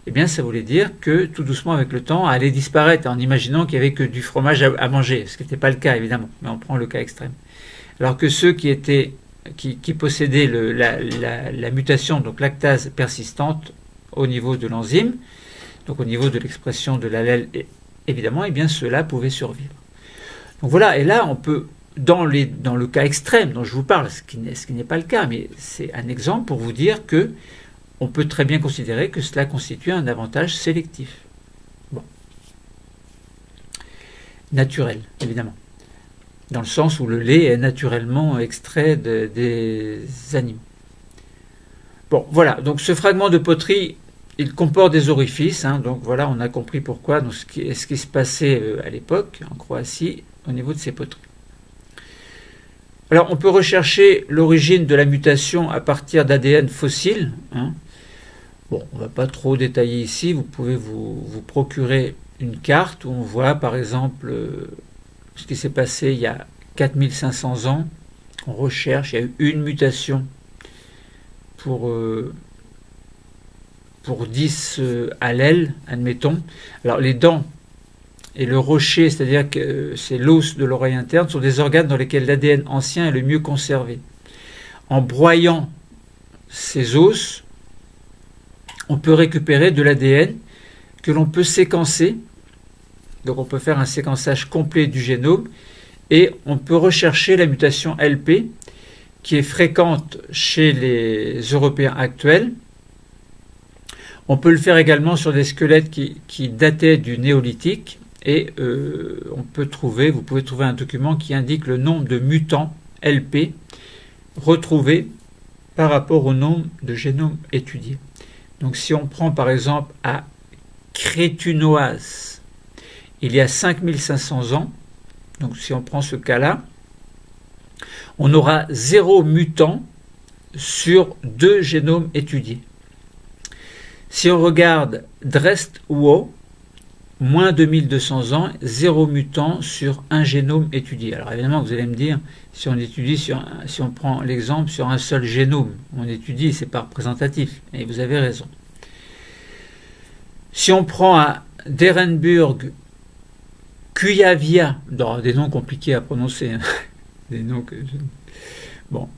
eh bien ça voulait dire que tout doucement avec le temps allait disparaître en imaginant qu'il n'y avait que du fromage à manger, ce qui n'était pas le cas évidemment, mais on prend le cas extrême. Alors que ceux qui possédaient la mutation, donc lactase persistante au niveau de l'enzyme, donc au niveau de l'expression de l'allèle, évidemment, eh bien ceux-là pouvaient survivre. Donc voilà, et là on peut, dans le cas extrême dont je vous parle, ce qui n'est pas le cas, mais c'est un exemple pour vous dire que on peut très bien considérer que cela constitue un avantage sélectif. Bon. Naturel, évidemment. Dans le sens où le lait est naturellement extrait des animaux. Bon, voilà. Donc ce fragment de poterie, il comporte des orifices. Hein, donc voilà, on a compris pourquoi. Donc, ce qui se passait à l'époque en Croatie au niveau de ces poteries. Alors on peut rechercher l'origine de la mutation à partir d'ADN fossile. Hein. Bon, on ne va pas trop détailler ici. Vous pouvez vous procurer une carte où on voit par exemple... ce qui s'est passé il y a 4500 ans, on recherche, il y a eu une mutation pour 10 allèles, admettons. Alors les dents et le rocher, c'est-à-dire que c'est l'os de l'oreille interne, sont des organes dans lesquels l'ADN ancien est le mieux conservé. En broyant ces os, on peut récupérer de l'ADN que l'on peut séquencer. Donc on peut faire un séquençage complet du génome et on peut rechercher la mutation LP qui est fréquente chez les Européens actuels. On peut le faire également sur des squelettes qui dataient du néolithique et vous pouvez trouver un document qui indique le nombre de mutants LP retrouvés par rapport au nombre de génomes étudiés. Donc si on prend par exemple à Crétunoise, il y a 5500 ans, donc si on prend ce cas-là, on aura 0 mutant sur 2 génomes étudiés. Si on regarde Drest-Wo, moins 2200 ans, 0 mutant sur 1 génome étudié. Alors évidemment, vous allez me dire, si on prend l'exemple sur un seul génome, on étudie, c'est pas représentatif, et vous avez raison. Si on prend à Derenburg, Cuyavia, des noms compliqués à prononcer, hein. Des noms que bon,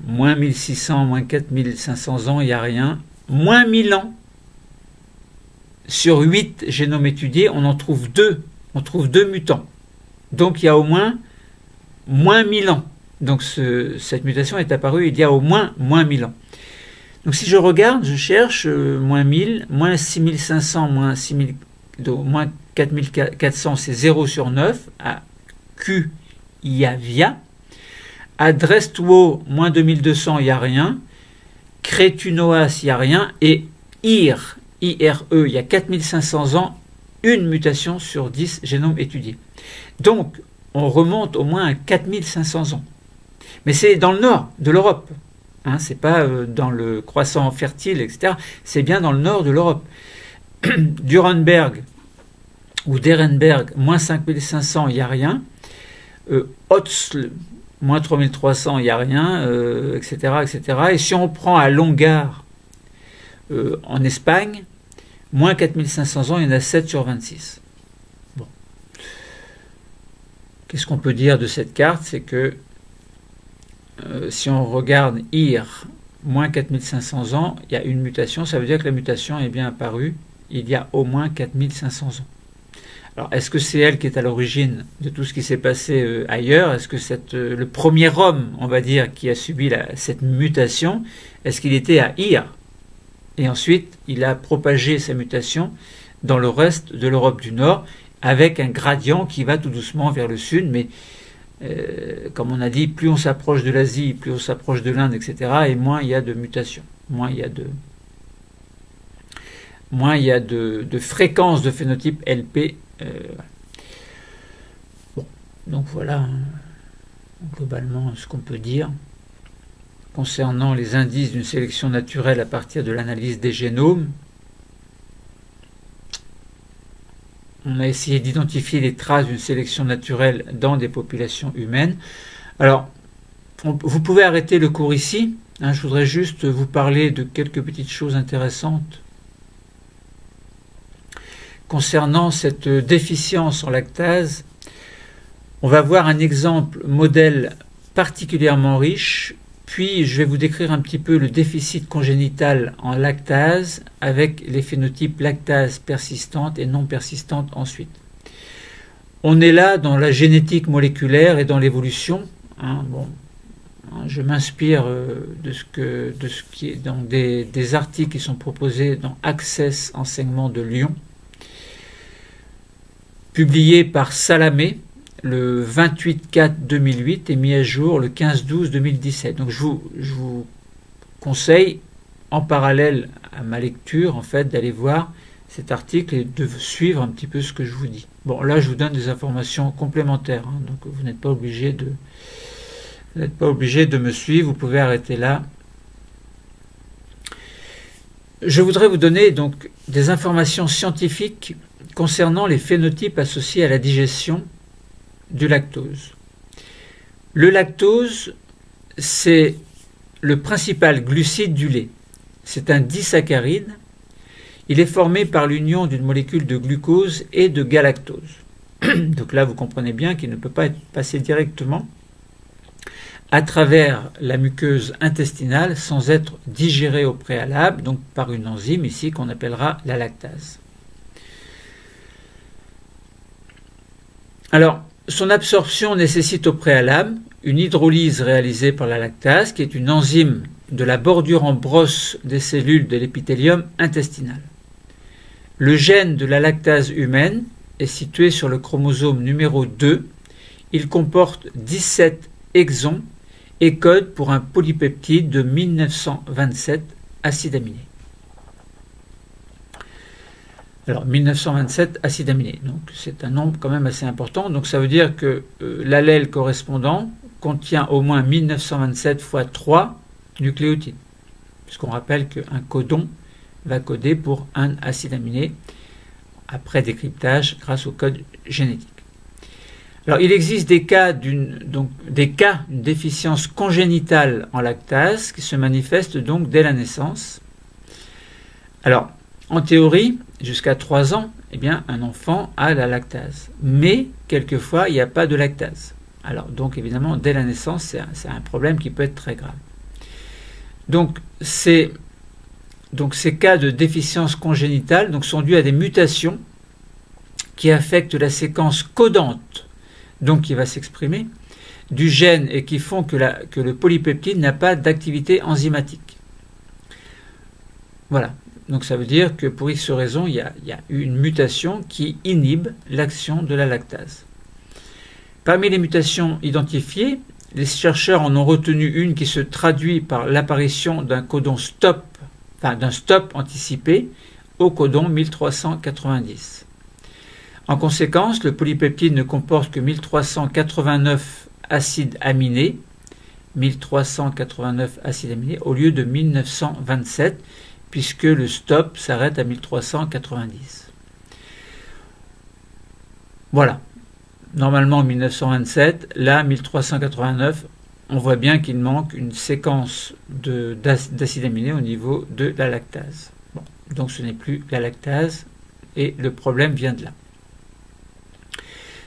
moins 1600, moins 4500 ans, il n'y a rien. Moins 1000 ans, sur 8 génomes étudiés, on en trouve 2. On trouve 2 mutants. Donc il y a au moins 1000 ans. Donc cette mutation est apparue il y a au moins 1000 ans. Donc si je regarde, je cherche moins 1000, moins 6500, moins 6000, moins 4400, c'est 0 sur 9, à Cuyavia. À Drest-Wo, moins 2200, il n'y a rien. Crétunoas, il n'y a rien. Et IRE, il y a 4500 ans, une mutation sur 10 génomes étudiés. Donc, on remonte au moins à 4500 ans. Mais c'est dans le nord de l'Europe. Hein, c'est pas dans le croissant fertile, etc. C'est bien dans le nord de l'Europe. Durenberg ou Derenberg, moins 5500, il n'y a rien. Hotzl, moins 3300, il n'y a rien, etc., etc. Et si on prend à Longar, en Espagne, moins 4500 ans, il y en a 7 sur 26. Bon. Qu'est-ce qu'on peut dire de cette carte? C'est que si on regarde IR, moins 4500 ans, il y a une mutation, ça veut dire que la mutation est bien apparue il y a au moins 4500 ans. Alors, est-ce que c'est elle qui est à l'origine de tout ce qui s'est passé ailleurs? Est-ce que le premier homme, on va dire, qui a subi cette mutation, est-ce qu'il était à Ir? Et ensuite, il a propagé sa mutation dans le reste de l'Europe du Nord, avec un gradient qui va tout doucement vers le sud, mais comme on a dit, plus on s'approche de l'Asie, plus on s'approche de l'Inde, etc., et moins il y a de mutations, moins il y a de fréquence de phénotype LP. Bon, donc voilà globalement ce qu'on peut dire concernant les indices d'une sélection naturelle à partir de l'analyse des génomes. On a essayé d'identifier les traces d'une sélection naturelle dans des populations humaines. Alors, vous pouvez arrêter le cours ici. Je voudrais juste vous parler de quelques petites choses intéressantes concernant cette déficience en lactase. On va voir un exemple modèle particulièrement riche, puis je vais vous décrire un petit peu le déficit congénital en lactase avec les phénotypes lactase persistante et non persistante ensuite. On est là dans la génétique moléculaire et dans l'évolution. Je m'inspire de ce qui est dans des articles qui sont proposés dans Access Enseignement de Lyon, publié par Salamé le 28/4/2008 et mis à jour le 15/12/2017. Donc je vous conseille, en parallèle à ma lecture, en fait, d'aller voir cet article et de suivre un petit peu ce que je vous dis. Bon, là, je vous donne des informations complémentaires, donc vous n'êtes pas obligé de me suivre, vous pouvez arrêter là. Je voudrais vous donner donc des informations scientifiques concernant les phénotypes associés à la digestion du lactose. Le lactose, c'est le principal glucide du lait. C'est un disaccharide. Il est formé par l'union d'une molécule de glucose et de galactose. Donc là, vous comprenez bien qu'il ne peut pas être passé directement à travers la muqueuse intestinale sans être digéré au préalable, donc par une enzyme ici qu'on appellera la lactase. Alors, son absorption nécessite au préalable une hydrolyse réalisée par la lactase, qui est une enzyme de la bordure en brosse des cellules de l'épithélium intestinal. Le gène de la lactase humaine est situé sur le chromosome numéro 2. Il comporte 17 exons et code pour un polypeptide de 1927 acide aminé. Alors 1927 acide aminé, donc c'est un nombre quand même assez important. Donc ça veut dire que l'allèle correspondant contient au moins 1927 fois 3 nucléotides, puisqu'on rappelle qu'un codon va coder pour un acide aminé après décryptage grâce au code génétique. Alors il existe des cas d'une déficience congénitale en lactase qui se manifeste donc dès la naissance. Alors en théorie, jusqu'à 3 ans, un enfant a la lactase. Mais, quelquefois, il n'y a pas de lactase. Alors, donc, évidemment, dès la naissance, c'est un problème qui peut être très grave. Donc, ces cas de déficience congénitale sont dus à des mutations qui affectent la séquence codante, donc qui va s'exprimer, du gène et qui font que le polypeptide n'a pas d'activité enzymatique. Voilà. Donc ça veut dire que pour X raisons, il y a une mutation qui inhibe l'action de la lactase. Parmi les mutations identifiées, les chercheurs en ont retenu une qui se traduit par l'apparition d'un codon stop, d'un stop anticipé au codon 1390. En conséquence, le polypeptide ne comporte que 1389 acides aminés, 1389 acides aminés au lieu de 1927, puisque le stop s'arrête à 1390. Voilà. Normalement 1927, là 1389, on voit bien qu'il manque une séquence d'acides aminés au niveau de la lactase. Bon, donc ce n'est plus la lactase et le problème vient de là.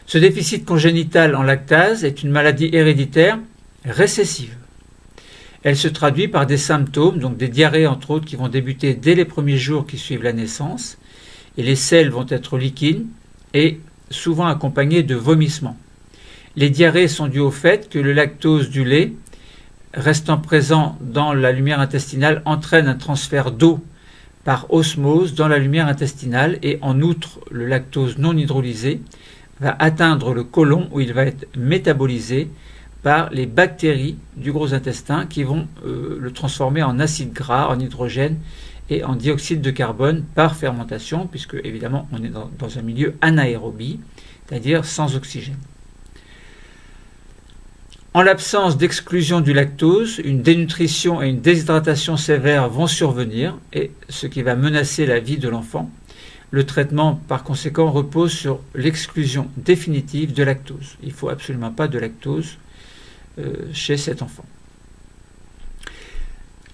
Ce déficit congénital en lactase est une maladie héréditaire récessive. Elle se traduit par des symptômes, donc des diarrhées entre autres, qui vont débuter dès les premiers jours qui suivent la naissance, et les selles vont être liquides et souvent accompagnées de vomissements. Les diarrhées sont dues au fait que le lactose du lait, restant présent dans la lumière intestinale, entraîne un transfert d'eau par osmose dans la lumière intestinale, et en outre, le lactose non hydrolysé va atteindre le côlon où il va être métabolisé par les bactéries du gros intestin qui vont le transformer en acide gras, en hydrogène et en dioxyde de carbone par fermentation, puisque évidemment on est dans un milieu anaérobie, c'est-à-dire sans oxygène. En l'absence d'exclusion du lactose, une dénutrition et une déshydratation sévère vont survenir, et ce qui va menacer la vie de l'enfant. Le traitement, par conséquent, repose sur l'exclusion définitive de lactose. Il ne faut absolument pas de lactose chez cet enfant.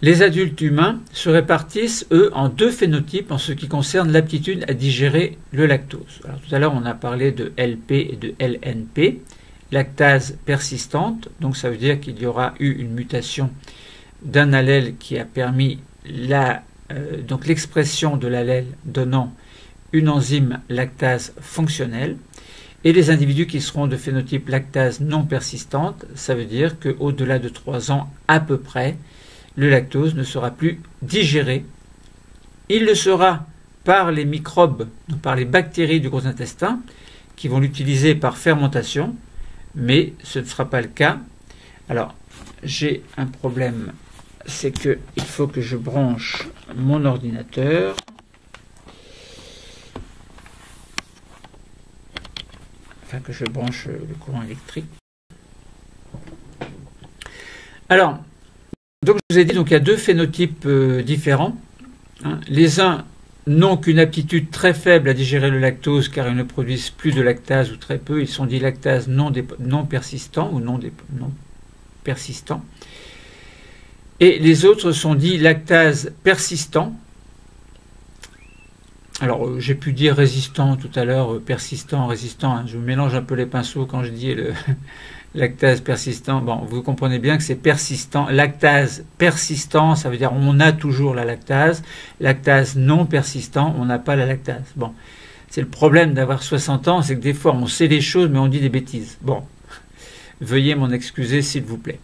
Les adultes humains se répartissent, eux, en deux phénotypes en ce qui concerne l'aptitude à digérer le lactose. Alors, tout à l'heure, on a parlé de LP et de LNP, lactase persistante, donc ça veut dire qu'il y aura eu une mutation d'un allèle qui a permis donc l'expression de l'allèle donnant une enzyme lactase fonctionnelle, et les individus qui seront de phénotype lactase non persistante, ça veut dire qu'au-delà de 3 ans à peu près, le lactose ne sera plus digéré. Il le sera par les microbes, donc par les bactéries du gros intestin, qui vont l'utiliser par fermentation, mais ce ne sera pas le cas. Alors, j'ai un problème, c'est qu'il faut que je branche mon ordinateur. Que je branche le courant électrique. Alors, donc je vous ai dit, donc il y a deux phénotypes différents. Les uns n'ont qu'une aptitude très faible à digérer le lactose car ils ne produisent plus de lactase ou très peu. Ils sont dits lactase non persistants ou non persistants. Et les autres sont dits lactase persistants. Alors, j'ai pu dire résistant tout à l'heure, persistant, résistant. Je mélange un peu les pinceaux quand je dis le lactase persistant. Bon, vous comprenez bien que c'est persistant. Lactase persistant, ça veut dire on a toujours la lactase. Lactase non persistant, on n'a pas la lactase. Bon, c'est le problème d'avoir 60 ans, c'est que des fois on sait les choses, mais on dit des bêtises. Bon, veuillez m'en excuser s'il vous plaît.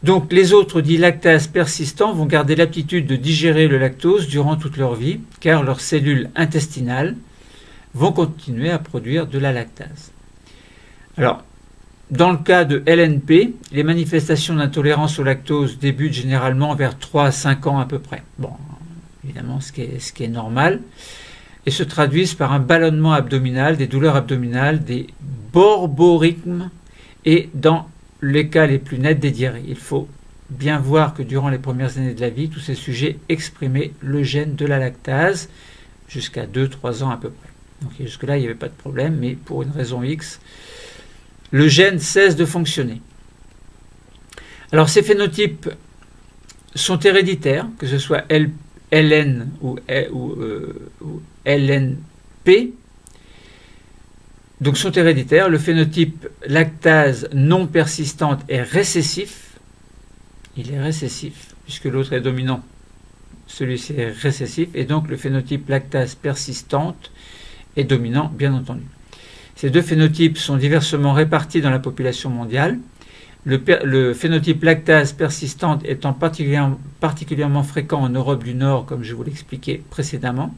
Donc les autres dits lactase persistants vont garder l'aptitude de digérer le lactose durant toute leur vie, car leurs cellules intestinales vont continuer à produire de la lactase. Alors, dans le cas de LNP, les manifestations d'intolérance au lactose débutent généralement vers 3 à 5 ans à peu près. Bon, évidemment, ce qui est normal, et se traduisent par un ballonnement abdominal, des douleurs abdominales, des borborygmes et dans les cas les plus nets des diarrhées. Il faut bien voir que durant les premières années de la vie, tous ces sujets exprimaient le gène de la lactase jusqu'à 2-3 ans à peu près. Donc jusque-là, il n'y avait pas de problème, mais pour une raison X, le gène cesse de fonctionner. Alors ces phénotypes sont héréditaires, que ce soit LN ou LNP, donc sont héréditaires. Le phénotype lactase non persistante est récessif. Il est récessif, puisque l'autre est dominant. Celui-ci est récessif, et donc le phénotype lactase persistante est dominant, bien entendu. Ces deux phénotypes sont diversement répartis dans la population mondiale. Le phénotype lactase persistante étant particulièrement fréquent en Europe du Nord, comme je vous l'expliquais précédemment.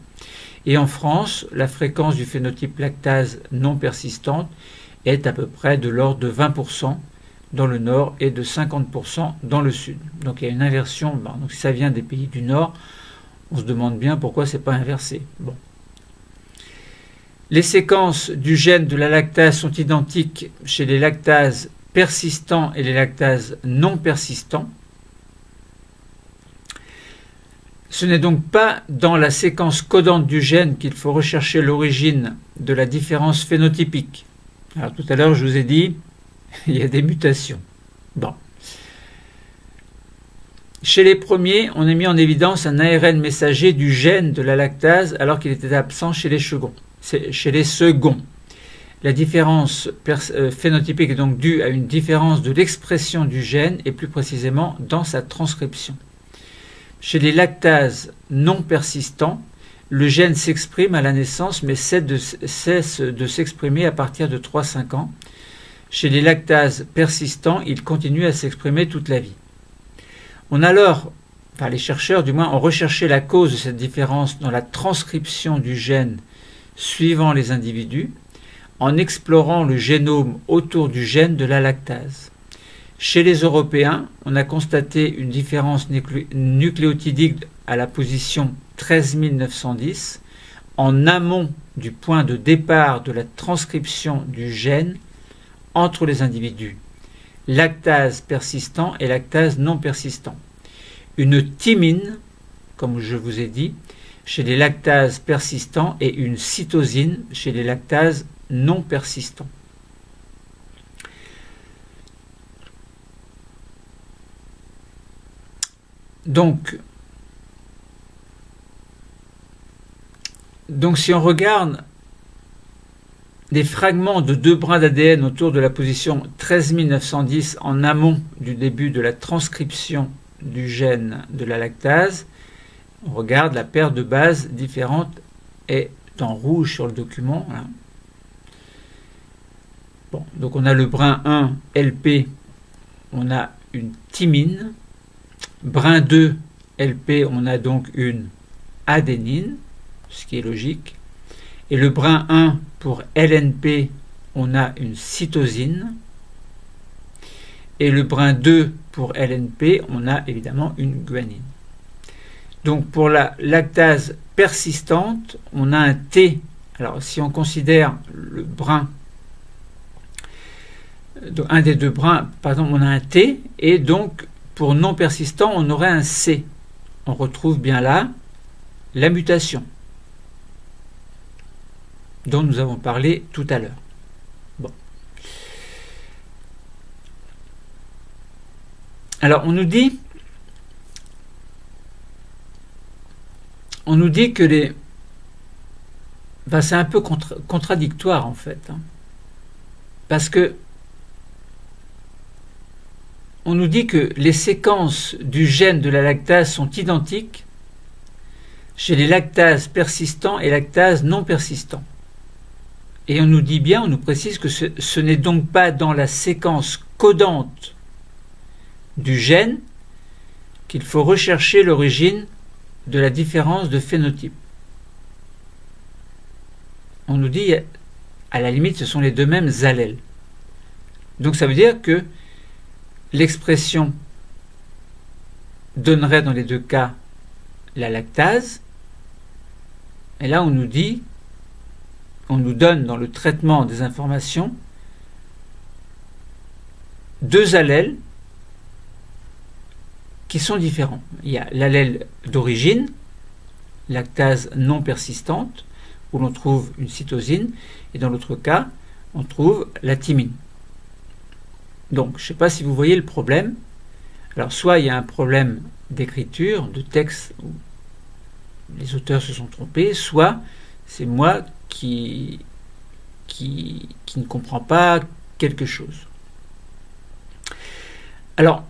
Et en France, la fréquence du phénotype lactase non persistante est à peu près de l'ordre de 20% dans le Nord et de 50% dans le Sud. Donc il y a une inversion. Donc si ça vient des pays du Nord, on se demande bien pourquoi ce n'est pas inversé. Bon. Les séquences du gène de la lactase sont identiques chez les lactases persistants et les lactases non persistants. Ce n'est donc pas dans la séquence codante du gène qu'il faut rechercher l'origine de la différence phénotypique. Alors tout à l'heure, je vous ai dit, il y a des mutations. Bon. Chez les premiers, on a mis en évidence un ARN messager du gène de la lactase alors qu'il était absent chez les seconds. La différence phénotypique est donc due à une différence de l'expression du gène et plus précisément dans sa transcription. Chez les lactases non persistants, le gène s'exprime à la naissance mais cesse de s'exprimer à partir de 3-5 ans. Chez les lactases persistants, il continue à s'exprimer toute la vie. Les chercheurs du moins ont recherché la cause de cette différence dans la transcription du gène suivant les individus en explorant le génome autour du gène de la lactase. Chez les Européens, on a constaté une différence nucléotidique à la position 13 910 en amont du point de départ de la transcription du gène entre les individus, lactase persistant et lactase non persistant. Une thymine, comme je vous ai dit, chez les lactases persistants et une cytosine chez les lactases non persistants. Donc si on regarde des fragments de 2 brins d'ADN autour de la position 13 910 en amont du début de la transcription du gène de la lactase, on regarde la paire de bases différentes est en rouge sur le document. Voilà. Bon, donc on a le brin 1 LP, on a une thymine. Brin 2 LP, on a donc une adénine, ce qui est logique. Et le brin 1 pour LNP, on a une cytosine. Et le brin 2 pour LNP, on a évidemment une guanine. Donc pour la lactase persistante, on a un T. Alors si on considère le brin, donc un des 2 brins, par exemple, on a un T, et donc pour non persistant, on aurait un C. On retrouve bien là la mutation dont nous avons parlé tout à l'heure. Bon. Alors on nous dit que les... c'est un peu contradictoire en fait. Parce que on nous dit que les séquences du gène de la lactase sont identiques chez les lactases persistants et lactases non persistants. Et on nous dit bien, on nous précise que ce n'est donc pas dans la séquence codante du gène qu'il faut rechercher l'origine de la différence de phénotype. On nous dit, à la limite, ce sont les 2 mêmes allèles. Donc ça veut dire que l'expression donnerait dans les 2 cas la lactase. Et là, on nous donne dans le traitement des informations 2 allèles qui sont différents. Il y a l'allèle d'origine, lactase non persistante, où l'on trouve une cytosine, et dans l'autre cas, on trouve la thymine. Donc, je ne sais pas si vous voyez le problème. Alors, soit il y a un problème d'écriture, de texte, où les auteurs se sont trompés, soit c'est moi qui ne comprend pas quelque chose. Alors,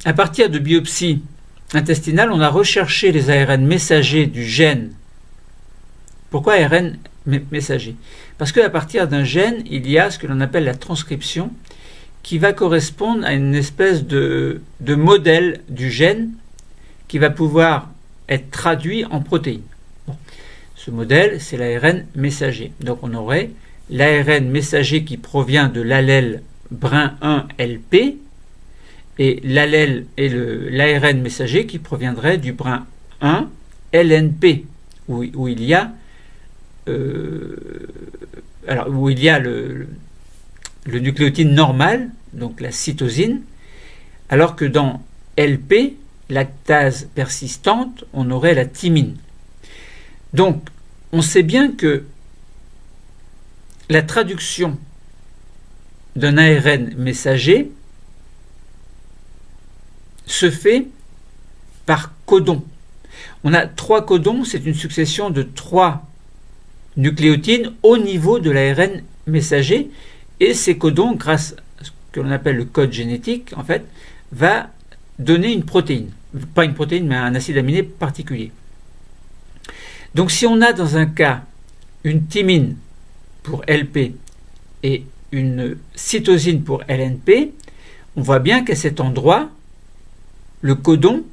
à partir de biopsies intestinales, on a recherché les ARN messagers du gène. Pourquoi ARN messager? Parce qu'à partir d'un gène, il y a ce que l'on appelle la transcription, qui va correspondre à une espèce de modèle du gène qui va pouvoir être traduit en protéines. Bon. Ce modèle, c'est l'ARN messager. Donc on aurait l'ARN messager qui provient de l'allèle brin 1 LP et l'ARN messager qui proviendrait du brin 1 LNP, où il y a le nucléotide normal, donc la cytosine, alors que dans LP, lactase persistante, on aurait la thymine. Donc, on sait bien que la traduction d'un ARN messager se fait par codon. On a 3 codons, c'est une succession de 3 nucléotides au niveau de l'ARN messager, et ces codons, grâce à ce que l'on appelle le code génétique, en fait, va donner une protéine. Pas une protéine, mais un acide aminé particulier. Donc si on a dans un cas une thymine pour LP et une cytosine pour LNP, on voit bien qu'à cet endroit, le codon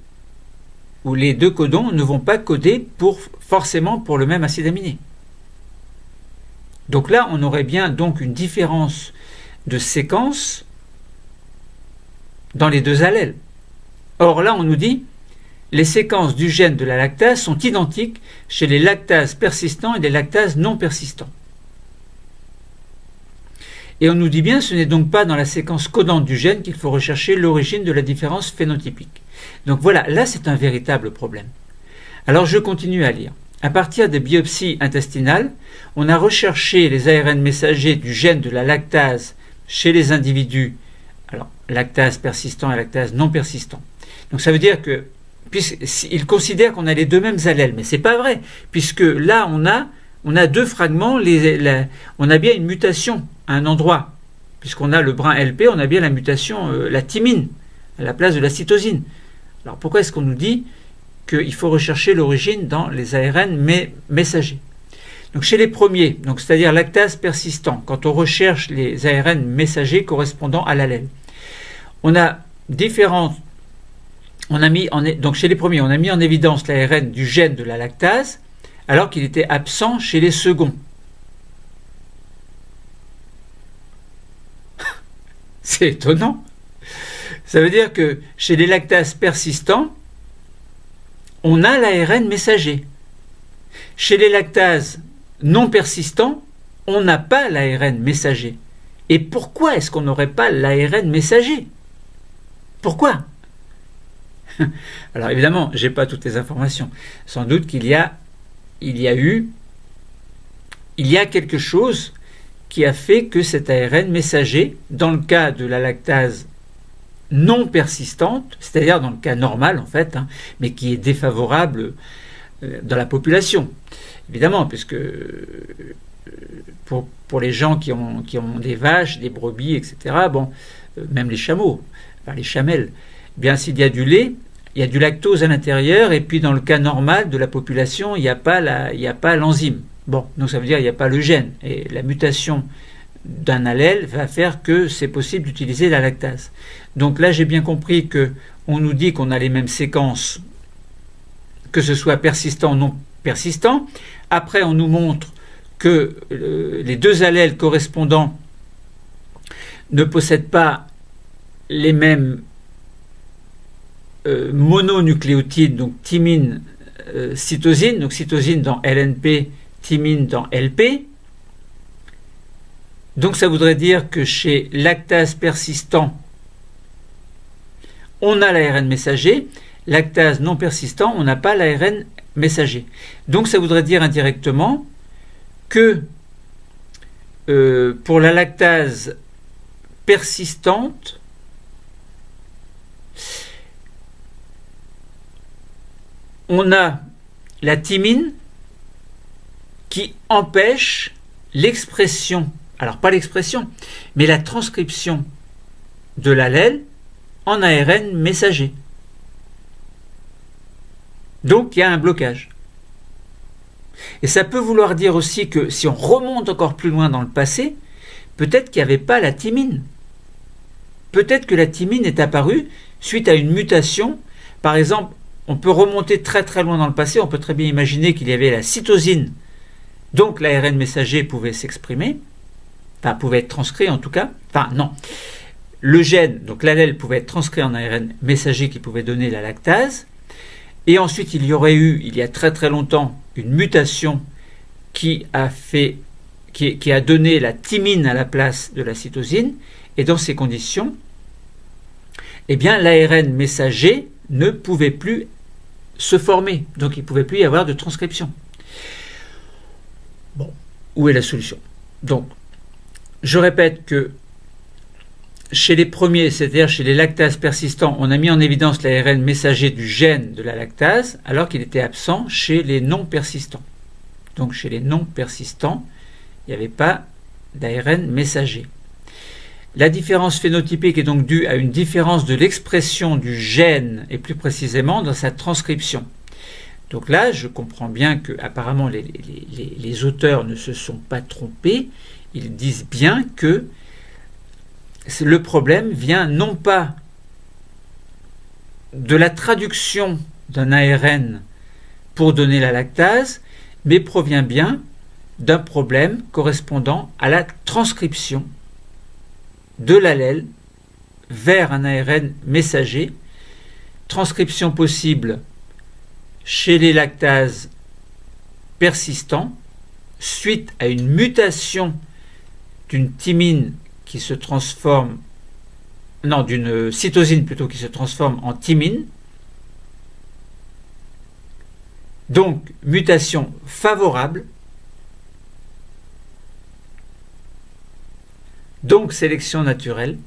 ou les deux codons ne vont pas coder forcément pour le même acide aminé. Donc là, on aurait bien donc une différence de séquence dans les deux allèles. Or là, on nous dit les séquences du gène de la lactase sont identiques chez les lactases persistants et les lactases non persistants. Et on nous dit bien, ce n'est donc pas dans la séquence codante du gène qu'il faut rechercher l'origine de la différence phénotypique. Donc voilà, là c'est un véritable problème. Alors je continue à lire. À partir des biopsies intestinales, on a recherché les ARN messagers du gène de la lactase chez les individus, alors lactase persistant et lactase non persistant. Donc ça veut dire que, puisqu'ils considèrent qu'on a les deux mêmes allèles, mais c'est pas vrai, puisque là on a deux fragments, on a bien une mutation à un endroit, puisqu'on a le brin LP, on a bien la mutation, la thymine, à la place de la cytosine. Alors pourquoi est-ce qu'on nous dit qu'il faut rechercher l'origine dans les ARN messagers? Donc chez les premiers, c'est-à-dire lactase persistant, quand on recherche les ARN messagers correspondant à l'allèle, on a différentes. Donc chez les premiers, on a mis en évidence l'ARN du gène de la lactase, alors qu'il était absent chez les seconds. C'est étonnant. Ça veut dire que chez les lactases persistants, on a l'ARN messager. Chez les lactases non persistants, on n'a pas l'ARN messager. Et pourquoi est-ce qu'on n'aurait pas l'ARN messager? Pourquoi? Alors évidemment, je n'ai pas toutes les informations. Sans doute qu'il y a quelque chose qui a fait que cet ARN messager, dans le cas de la lactase non persistante, c'est-à-dire dans le cas normal en fait, mais qui est défavorable dans la population, évidemment, puisque pour les gens qui ont des vaches, des brebis, etc., même les chameaux, enfin les chamelles, bien s'il y a du lait, il y a du lactose à l'intérieur, et puis dans le cas normal de la population, il n'y a pas l'enzyme. Bon, donc ça veut dire qu'il n'y a pas le gène. Et la mutation d'un allèle va faire que c'est possible d'utiliser la lactase. Donc là, j'ai bien compris qu'on nous dit qu'on a les mêmes séquences, que ce soit persistant ou non persistant. Après, on nous montre que les deux allèles correspondants ne possèdent pas les mêmes mononucléotides, donc thymine, cytosine, donc cytosine dans LNP, thymine dans LP. Donc ça voudrait dire que chez lactase persistant, on a l'ARN messager, lactase non persistant, on n'a pas l'ARN messager. Donc ça voudrait dire indirectement que pour la lactase persistante, on a la thymine qui empêche l'expression, alors pas l'expression, mais la transcription de l'allèle en ARN messager. Donc il y a un blocage. Et ça peut vouloir dire aussi que si on remonte encore plus loin dans le passé, peut-être qu'il n'y avait pas la thymine. Peut-être que la thymine est apparue suite à une mutation. Par exemple, on peut remonter très très loin dans le passé, on peut très bien imaginer qu'il y avait la cytosine, donc l'ARN messager pouvait s'exprimer, enfin pouvait être transcrit en tout cas, enfin non, le gène, donc l'allèle pouvait être transcrit en ARN messager qui pouvait donner la lactase, et ensuite il y aurait eu, il y a très très longtemps, une mutation qui a donné la thymine à la place de la cytosine, et dans ces conditions, eh bien l'ARN messager ne pouvait plus se former, donc il ne pouvait plus y avoir de transcription. Bon, où est la solution? Donc, je répète que chez les premiers, c'est-à-dire chez les lactases persistants, on a mis en évidence l'ARN messager du gène de la lactase, alors qu'il était absent chez les non persistants. Donc chez les non persistants, il n'y avait pas d'ARN messager. La différence phénotypique est donc due à une différence de l'expression du gène et plus précisément dans sa transcription. Donc là, je comprends bien que apparemment les auteurs ne se sont pas trompés. Ils disent bien que le problème vient non pas de la traduction d'un ARN pour donner la lactase, mais provient bien d'un problème correspondant à la transcription de l'allèle vers un ARN messager, transcription possible chez les lactases persistants suite à une mutation d'une thymine qui se transforme, non, d'une cytosine plutôt qui se transforme en thymine. Donc, mutation favorable. Donc, sélection naturelle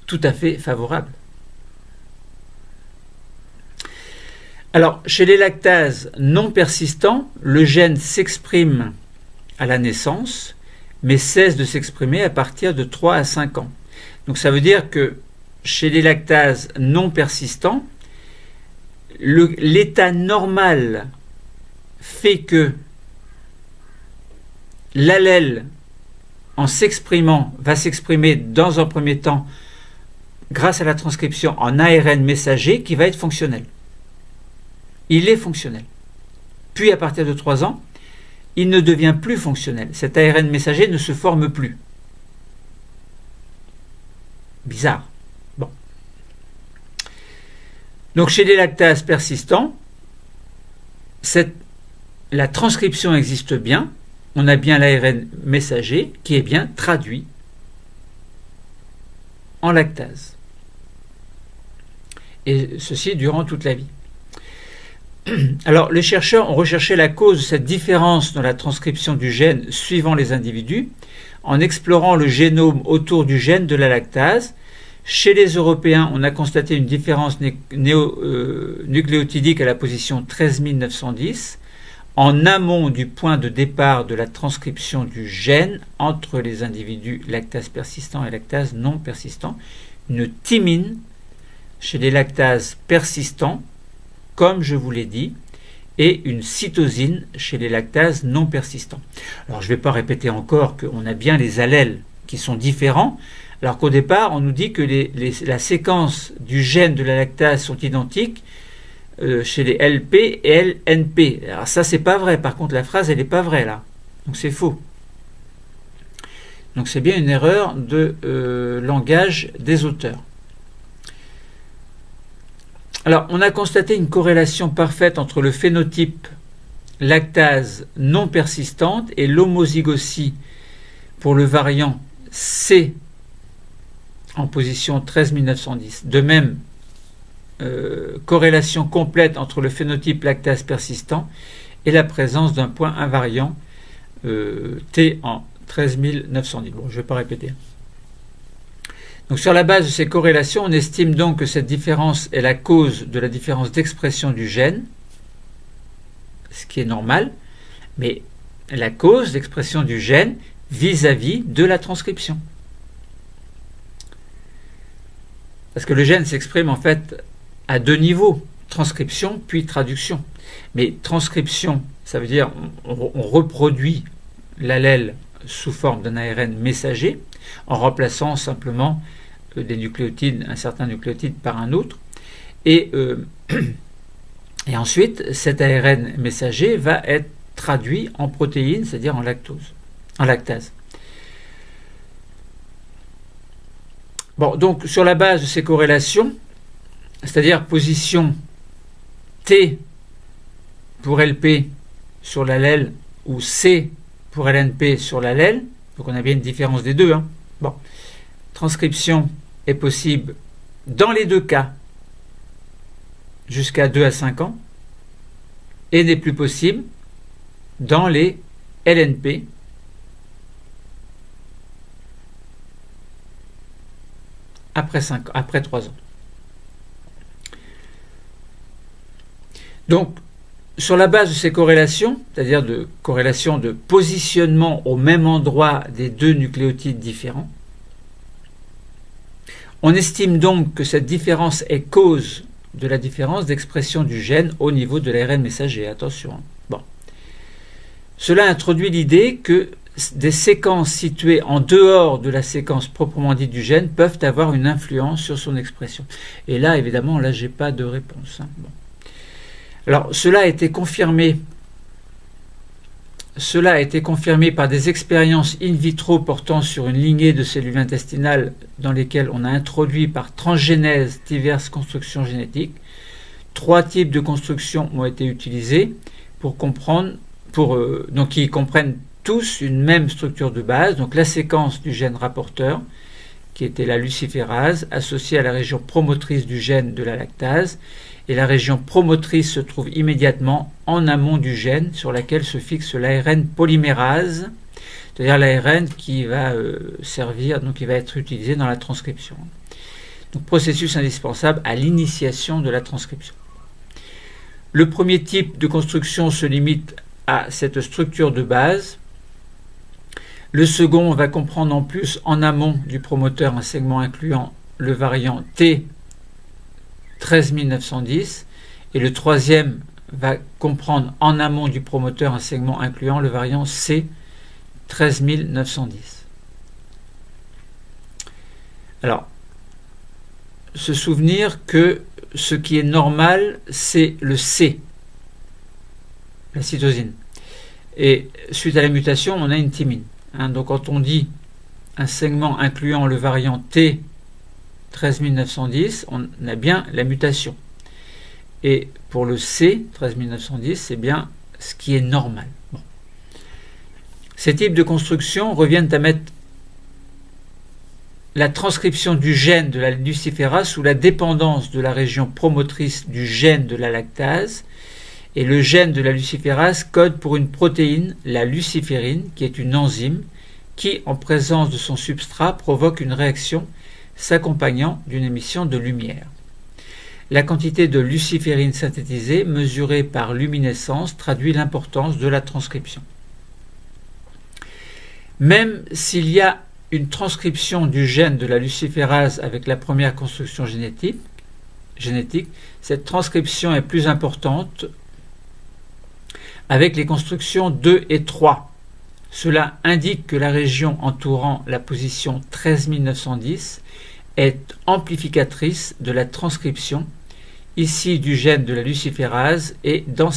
tout à fait favorable. Alors, chez les lactases non persistants, le gène s'exprime à la naissance, mais cesse de s'exprimer à partir de 3 à 5 ans. Donc, ça veut dire que chez les lactases non persistants, l'état normal fait que l'allèle, en s'exprimant, va s'exprimer dans un premier temps grâce à la transcription en ARN messager qui va être fonctionnel. Il est fonctionnel. Puis à partir de 3 ans, il ne devient plus fonctionnel. Cet ARN messager ne se forme plus. Bizarre. Bon. Donc chez les lactases persistants, la transcription existe bien. On a bien l'ARN messager qui est bien traduit en lactase. Et ceci durant toute la vie. Alors, les chercheurs ont recherché la cause de cette différence dans la transcription du gène suivant les individus en explorant le génome autour du gène de la lactase. Chez les Européens, on a constaté une différence nucléotidique à la position 13910 en amont du point de départ de la transcription du gène entre les individus lactase persistant et lactase non persistant. Une thymine chez les lactases persistants, comme je vous l'ai dit, et une cytosine chez les lactases non persistants. Alors je ne vais pas répéter encore qu'on a bien les allèles qui sont différents, alors qu'au départ on nous dit que la séquence du gène de la lactase sont identiques chez les LP et LNP. Alors ça c'est pas vrai, par contre la phrase elle n'est pas vraie là, donc c'est faux. Donc c'est bien une erreur de langage des auteurs. Alors, on a constaté une corrélation parfaite entre le phénotype lactase non persistante et l'homozygosie pour le variant C en position 13910. De même, corrélation complète entre le phénotype lactase persistant et la présence d'un point invariant T en 13910. Bon, je ne vais pas répéter. Donc sur la base de ces corrélations, on estime donc que cette différence est la cause de la différence d'expression du gène, ce qui est normal, mais la cause d'expression du gène vis-à-vis de la transcription. Parce que le gène s'exprime en fait à 2 niveaux, transcription puis traduction. Mais transcription, ça veut dire on reproduit l'allèle sous forme d'un ARN messager en remplaçant simplement des nucléotides, un certain nucléotide par un autre. Et ensuite, cet ARN messager va être traduit en protéines, c'est-à-dire en lactase. Bon, donc sur la base de ces corrélations, c'est-à-dire position T pour LP sur l'allèle ou C pour LNP sur l'allèle, donc on a bien une différence des deux. Bon, transcription est possible dans les deux cas jusqu'à 2 à 5 ans et n'est plus possible dans les LNP après 3 ans. Donc, sur la base de ces corrélations, c'est-à-dire de corrélations de positionnement au même endroit des deux nucléotides différents, on estime donc que cette différence est cause de la différence d'expression du gène au niveau de l'ARN messager. Attention. Bon. Cela introduit l'idée que des séquences situées en dehors de la séquence proprement dite du gène peuvent avoir une influence sur son expression. Et là, évidemment, là, j'ai pas de réponse. Bon. Alors, cela a été confirmé par des expériences in vitro portant sur une lignée de cellules intestinales dans lesquelles on a introduit par transgénèse diverses constructions génétiques. 3 types de constructions ont été utilisés donc qui comprennent tous une même structure de base, donc la séquence du gène rapporteur, qui était la luciférase, associée à la région promotrice du gène de la lactase, et la région promotrice se trouve immédiatement en amont du gène sur laquelle se fixe l'ARN polymérase, c'est-à-dire l'ARN qui va servir, donc qui va être utilisé dans la transcription. Donc processus indispensable à l'initiation de la transcription. Le premier type de construction se limite à cette structure de base. Le second va comprendre en plus en amont du promoteur un segment incluant le variant T 13910 et le troisième va comprendre en amont du promoteur un segment incluant le variant C 13910. Alors, se souvenir que ce qui est normal, c'est le C, la cytosine. Et suite à la mutation, on a une thymine. Donc quand on dit un segment incluant le variant T 13910, on a bien la mutation. Et pour le C 13910, c'est bien ce qui est normal. Bon. Ces types de constructions reviennent à mettre la transcription du gène de la luciférase sous la dépendance de la région promotrice du gène de la lactase. Et le gène de la luciférase code pour une protéine, la luciférine, qui est une enzyme qui, en présence de son substrat, provoque une réaction s'accompagnant d'une émission de lumière. La quantité de luciférine synthétisée, mesurée par luminescence, traduit l'importance de la transcription. Même s'il y a une transcription du gène de la luciférase avec la première construction génétique, cette transcription est plus importante avec les constructions 2 et 3. Cela indique que la région entourant la position 13910 est amplificatrice de la transcription ici du gène de la luciférase et dans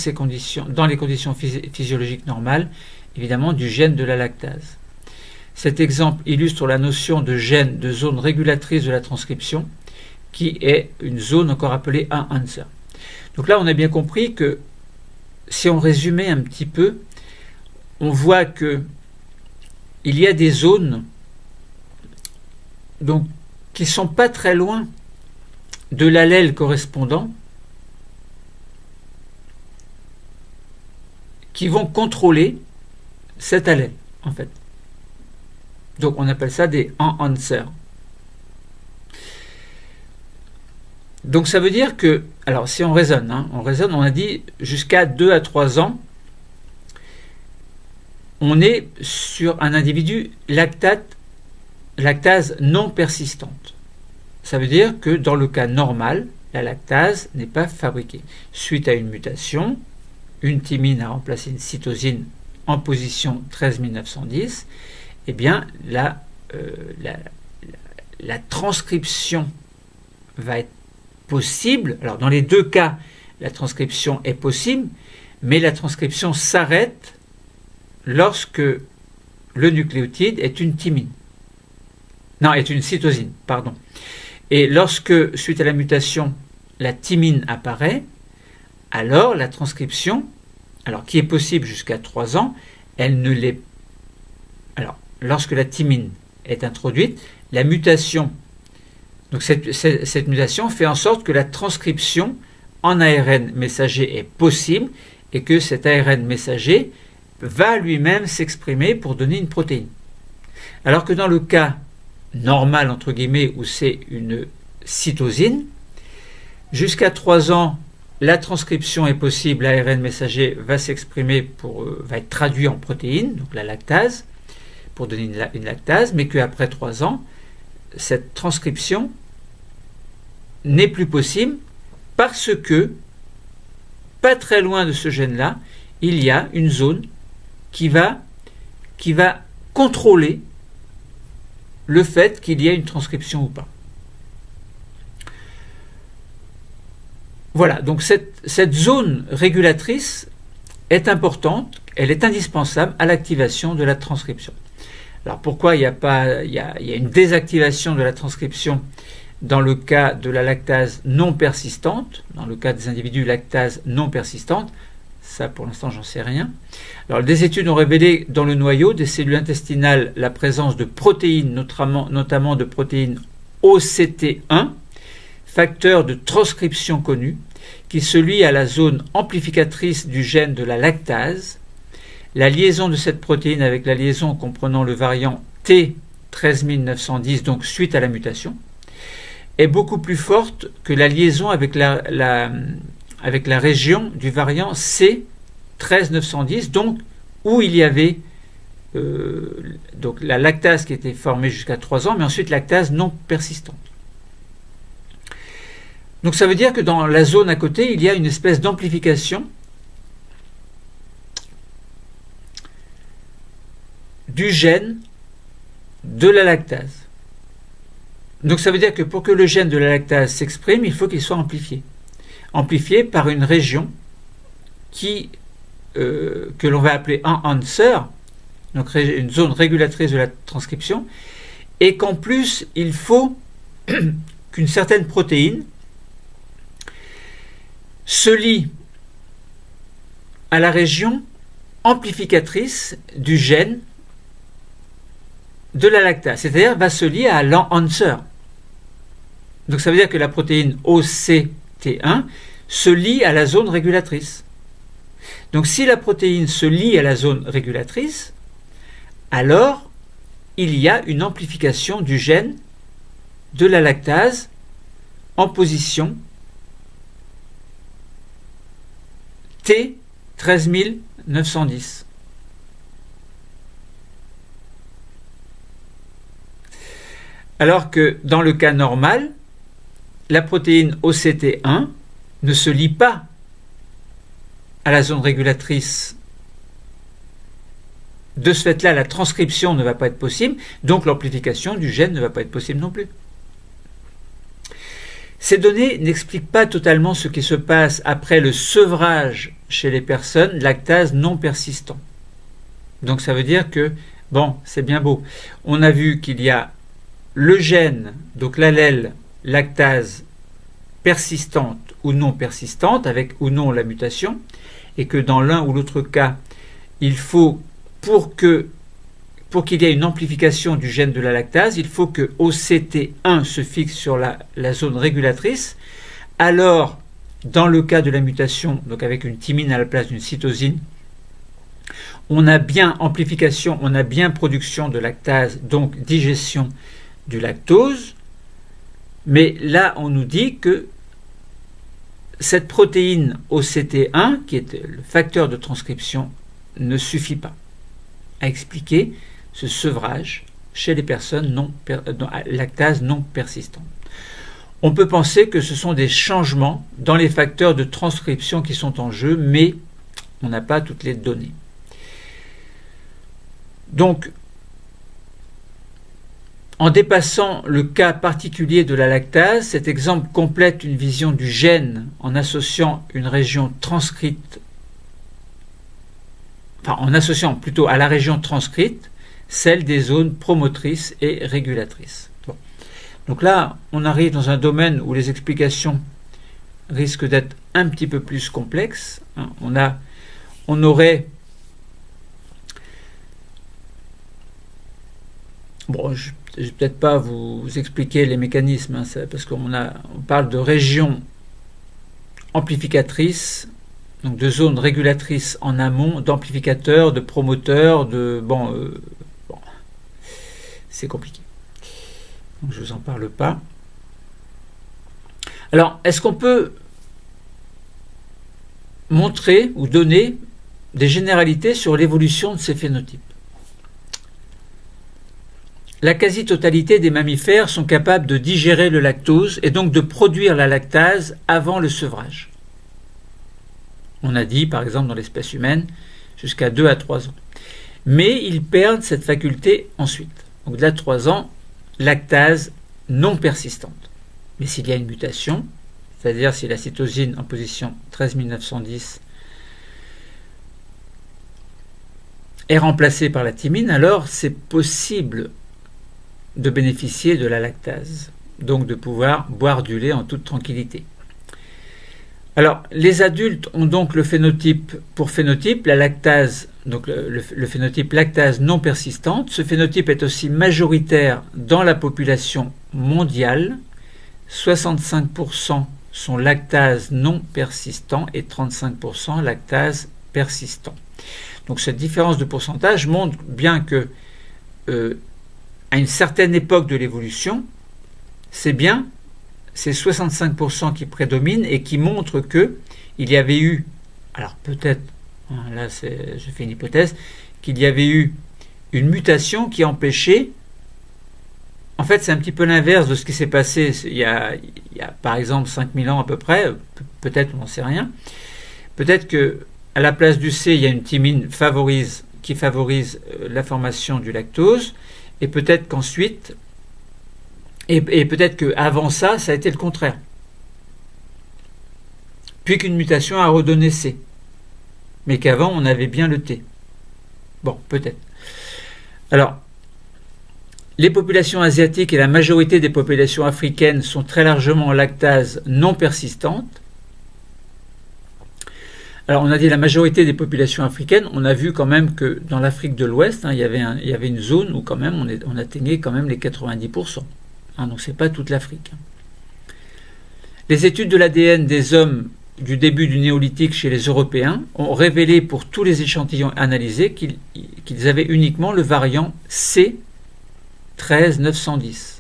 les conditions physiologiques normales, évidemment du gène de la lactase. Cet exemple illustre la notion de gène de zone régulatrice de la transcription qui est une zone encore appelée enhancer. Donc là, on a bien compris que si on résumait un petit peu, on voit que il y a des zones donc, qui ne sont pas très loin de l'allèle correspondant qui vont contrôler cet allèle, en fait. Donc on appelle ça des enhancers. Donc ça veut dire que, alors si on raisonne, on a dit jusqu'à 2 à 3 ans, on est sur un individu lactase non persistante. Ça veut dire que dans le cas normal, la lactase n'est pas fabriquée. Suite à une mutation, une thymine a remplacé une cytosine en position 13910, eh bien la transcription va être possible. Alors dans les deux cas, la transcription est possible, mais la transcription s'arrête lorsque le nucléotide est une thymine. Non, est une cytosine, pardon. Et lorsque, suite à la mutation, la thymine apparaît, alors la transcription, alors qui est possible jusqu'à 3 ans, elle ne l'est. Alors, lorsque la thymine est introduite, la mutation, donc cette mutation fait en sorte que la transcription en ARN messager est possible et que cet ARN messager va lui-même s'exprimer pour donner une protéine. Alors que dans le cas normal, entre guillemets, où c'est une cytosine, jusqu'à 3 ans, la transcription est possible, l'ARN messager va s'exprimer va être traduit en protéines, donc la lactase, pour donner une lactase, mais qu'après 3 ans, cette transcription n'est plus possible parce que, pas très loin de ce gène-là, il y a une zone qui va contrôler le fait qu'il y ait une transcription ou pas. Voilà, donc cette zone régulatrice est importante, elle est indispensable à l'activation de la transcription. Alors pourquoi il y a une désactivation de la transcription dans le cas de la lactase non persistante, dans le cas des individus lactase non persistante? Ça, pour l'instant, j'en sais rien. Alors, des études ont révélé dans le noyau des cellules intestinales la présence de protéines, notamment de protéines OCT1, facteur de transcription connu, qui se lie à la zone amplificatrice du gène de la lactase. La liaison de cette protéine avec la liaison comprenant le variant T13910, donc suite à la mutation, est beaucoup plus forte que la liaison avec la région du variant C13910, donc où il y avait donc la lactase qui était formée jusqu'à 3 ans, mais ensuite lactase non persistante. Donc ça veut dire que dans la zone à côté, il y a une espèce d'amplification du gène de la lactase. Donc ça veut dire que pour que le gène de la lactase s'exprime, il faut qu'il soit amplifié. Amplifié par une région que l'on va appeler enhancer, donc une zone régulatrice de la transcription, et qu'en plus, il faut qu'une certaine protéine se lie à la région amplificatrice du gène de la lactase, c'est-à-dire va se lier à l'enhancer. Donc ça veut dire que la protéine OCT1 se lie à la zone régulatrice. Donc si la protéine se lie à la zone régulatrice, alors il y a une amplification du gène de la lactase en position T13910. Alors que dans le cas normal, la protéine OCT1 ne se lie pas à la zone régulatrice. De ce fait-là, la transcription ne va pas être possible, donc l'amplification du gène ne va pas être possible non plus. Ces données n'expliquent pas totalement ce qui se passe après le sevrage chez les personnes lactase non persistant. Donc ça veut dire que, bon, c'est bien beau. On a vu qu'il y a le gène, donc l'allèle lactase persistante ou non persistante, avec ou non la mutation, et que dans l'un ou l'autre cas, il faut, pour qu'il y ait une amplification du gène de la lactase, il faut que OCT1 se fixe sur la zone régulatrice. Alors, dans le cas de la mutation, donc avec une thymine à la place d'une cytosine, on a bien amplification, on a bien production de lactase, donc digestion du lactose, mais là on nous dit que cette protéine OCT1, qui est le facteur de transcription, ne suffit pas à expliquer ce sevrage chez les personnes lactase non persistantes. On peut penser que ce sont des changements dans les facteurs de transcription qui sont en jeu, mais on n'a pas toutes les données. Donc, en dépassant le cas particulier de la lactase, cet exemple complète une vision du gène en associant une région transcrite, en associant plutôt à la région transcrite celle des zones promotrices et régulatrices. Bon. Donc là, on arrive dans un domaine où les explications risquent d'être un petit peu plus complexes. On aurait... Bon, je ne vais peut-être pas vous expliquer les mécanismes, parce qu'on parle de régions amplificatrices, donc de zones régulatrices en amont, d'amplificateurs, de promoteurs, c'est compliqué. Donc je ne vous en parle pas. Alors, est-ce qu'on peut montrer ou donner des généralités sur l'évolution de ces phénotypes. La quasi-totalité des mammifères sont capables de digérer le lactose et donc de produire la lactase avant le sevrage. On a dit, par exemple, dans l'espèce humaine, jusqu'à 2 à 3 ans. Mais ils perdent cette faculté ensuite. Donc, au-delà de 3 ans, lactase non persistante. Mais s'il y a une mutation, c'est-à-dire si la cytosine en position 13910 est remplacée par la thymine, alors c'est possible de bénéficier de la lactase, donc de pouvoir boire du lait en toute tranquillité. Alors, les adultes ont donc le phénotype, pour phénotype, la lactase, donc le phénotype lactase non persistante. Ce phénotype est aussi majoritaire dans la population mondiale. 65% sont lactase non persistant et 35% lactase persistant. Donc cette différence de pourcentage montre bien que à une certaine époque de l'évolution, c'est 65% qui prédominent et qui montrent que il y avait eu, alors peut-être, là je fais une hypothèse, qu'il y avait eu une mutation qui empêchait, en fait c'est un petit peu l'inverse de ce qui s'est passé il y a par exemple 5000 ans à peu près, peut-être on n'en sait rien, peut-être que à la place du C, il y a une thymine qui favorise la formation du lactose, et peut-être qu'ensuite, et peut-être qu'avant ça, ça a été le contraire. Puis qu'une mutation a redonné C. Mais qu'avant, on avait bien le T. Bon, peut-être. Alors, les populations asiatiques et la majorité des populations africaines sont très largement en lactase non persistante. Alors, on a dit la majorité des populations africaines, on a vu quand même que dans l'Afrique de l'Ouest, il y avait une zone où quand même on atteignait quand même les 90%. Donc, ce n'est pas toute l'Afrique. Les études de l'ADN des hommes du début du néolithique chez les Européens ont révélé pour tous les échantillons analysés qu'ils avaient uniquement le variant C13910.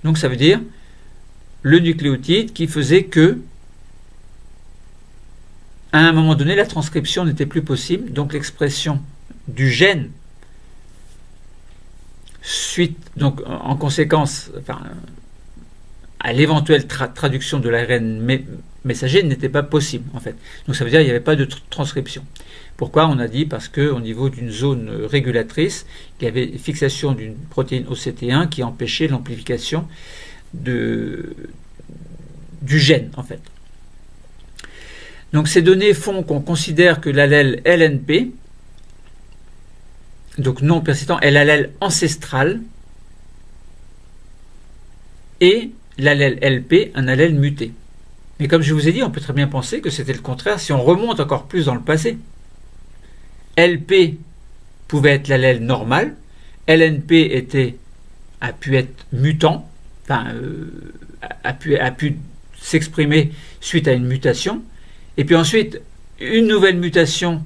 Donc, ça veut dire le nucléotide qui faisait que à un moment donné, la transcription n'était plus possible, donc l'expression du gène donc en conséquence, à l'éventuelle traduction de l'ARN messager n'était pas possible en fait. Donc ça veut dire qu'il n'y avait pas de transcription. Pourquoi? On a dit parce qu'au niveau d'une zone régulatrice, il y avait fixation d'une protéine OCT1 qui empêchait l'amplification du gène en fait. Donc ces données font qu'on considère que l'allèle LNP, donc non persistant, est l'allèle ancestral et l'allèle LP, un allèle muté. Mais comme je vous ai dit, on peut très bien penser que c'était le contraire si on remonte encore plus dans le passé. LP pouvait être l'allèle normal, LNP a pu être mutant, a pu s'exprimer suite à une mutation, et puis ensuite, une nouvelle mutation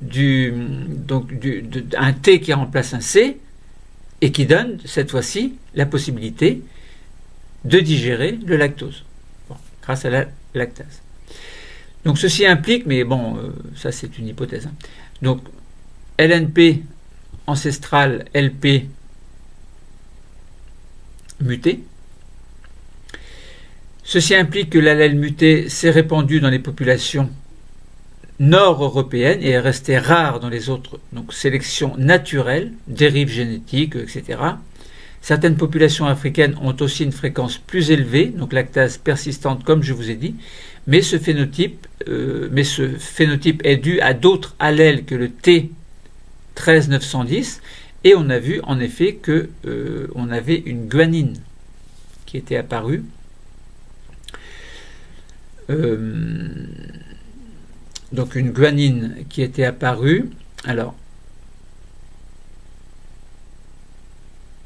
un T qui remplace un C et qui donne, cette fois-ci, la possibilité de digérer le lactose, grâce à la lactase. Donc ceci implique, mais bon, ça c'est une hypothèse. Donc LNP ancestral, LP muté. Ceci implique que l'allèle muté s'est répandu dans les populations nord-européennes et est resté rare dans les autres. Donc sélection naturelle, dérive génétique, etc. Certaines populations africaines ont aussi une fréquence plus élevée, donc lactase persistante comme je vous ai dit, mais ce phénotype est dû à d'autres allèles que le T13910, et on a vu en effet que on avait une guanine qui était apparue. Donc une guanine qui était apparue. Alors,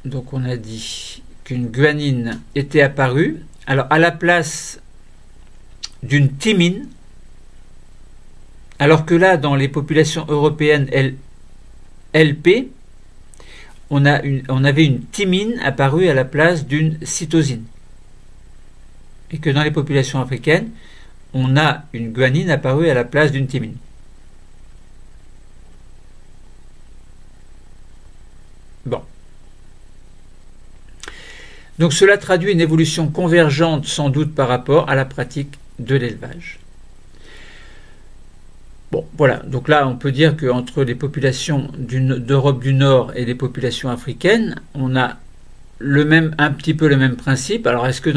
donc on a dit qu'une guanine était apparue. Alors à la place d'une thymine, alors que là dans les populations européennes LP, on avait une thymine apparue à la place d'une cytosine. Et que dans les populations africaines, on a une guanine apparue à la place d'une thymine. Bon. Donc cela traduit une évolution convergente sans doute par rapport à la pratique de l'élevage. Bon, voilà, donc là on peut dire qu'entre les populations d'Europe du Nord et les populations africaines, on a un petit peu le même principe. Alors est-ce que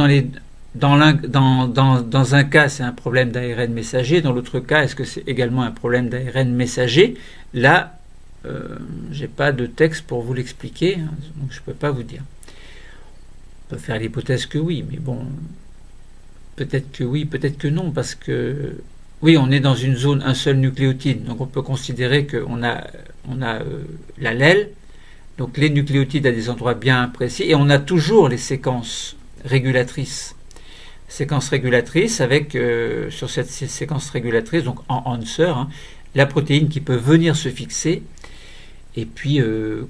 dans un cas c'est un problème d'ARN messager, dans l'autre cas est-ce que c'est également un problème d'ARN messager? Là, j'ai pas de texte pour vous l'expliquer, hein, donc je peux pas vous dire. On peut faire l'hypothèse que oui, mais bon, peut-être que oui, peut-être que non, parce que oui, on est dans une zone un seul nucléotide, donc on peut considérer qu'on a l'allèle, donc les nucléotides à des endroits bien précis, et on a toujours les séquences régulatrices. Séquences régulatrices avec, sur cette séquence régulatrice, donc en answer, hein, la protéine qui peut venir se fixer et puis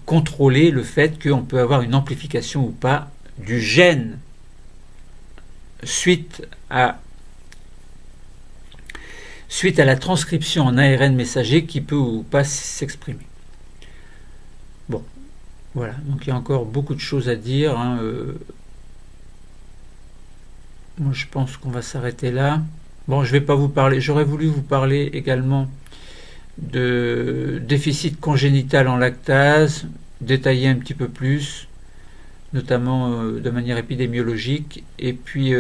contrôler le fait qu'on peut avoir une amplification ou pas du gène suite à la transcription en ARN messager qui peut ou pas s'exprimer. Bon, voilà, donc il y a encore beaucoup de choses à dire, hein, moi je pense qu'on va s'arrêter là. Bon, je ne vais pas vous parler, j'aurais voulu vous parler également de déficit congénital en lactase, détailler un petit peu plus, notamment de manière épidémiologique, et puis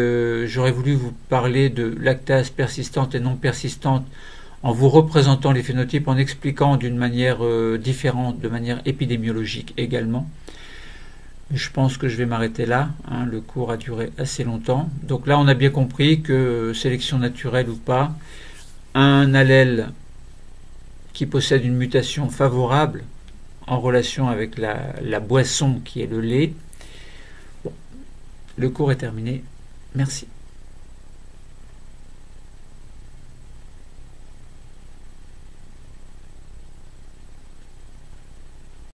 j'aurais voulu vous parler de lactase persistante et non persistante en vous représentant les phénotypes, en expliquant d'une manière différente, de manière épidémiologique également. Je pense que je vais m'arrêter là, hein, le cours a duré assez longtemps. Donc là on a bien compris que sélection naturelle ou pas, un allèle qui possède une mutation favorable en relation avec la boisson qui est le lait. Bon, le cours est terminé. Merci.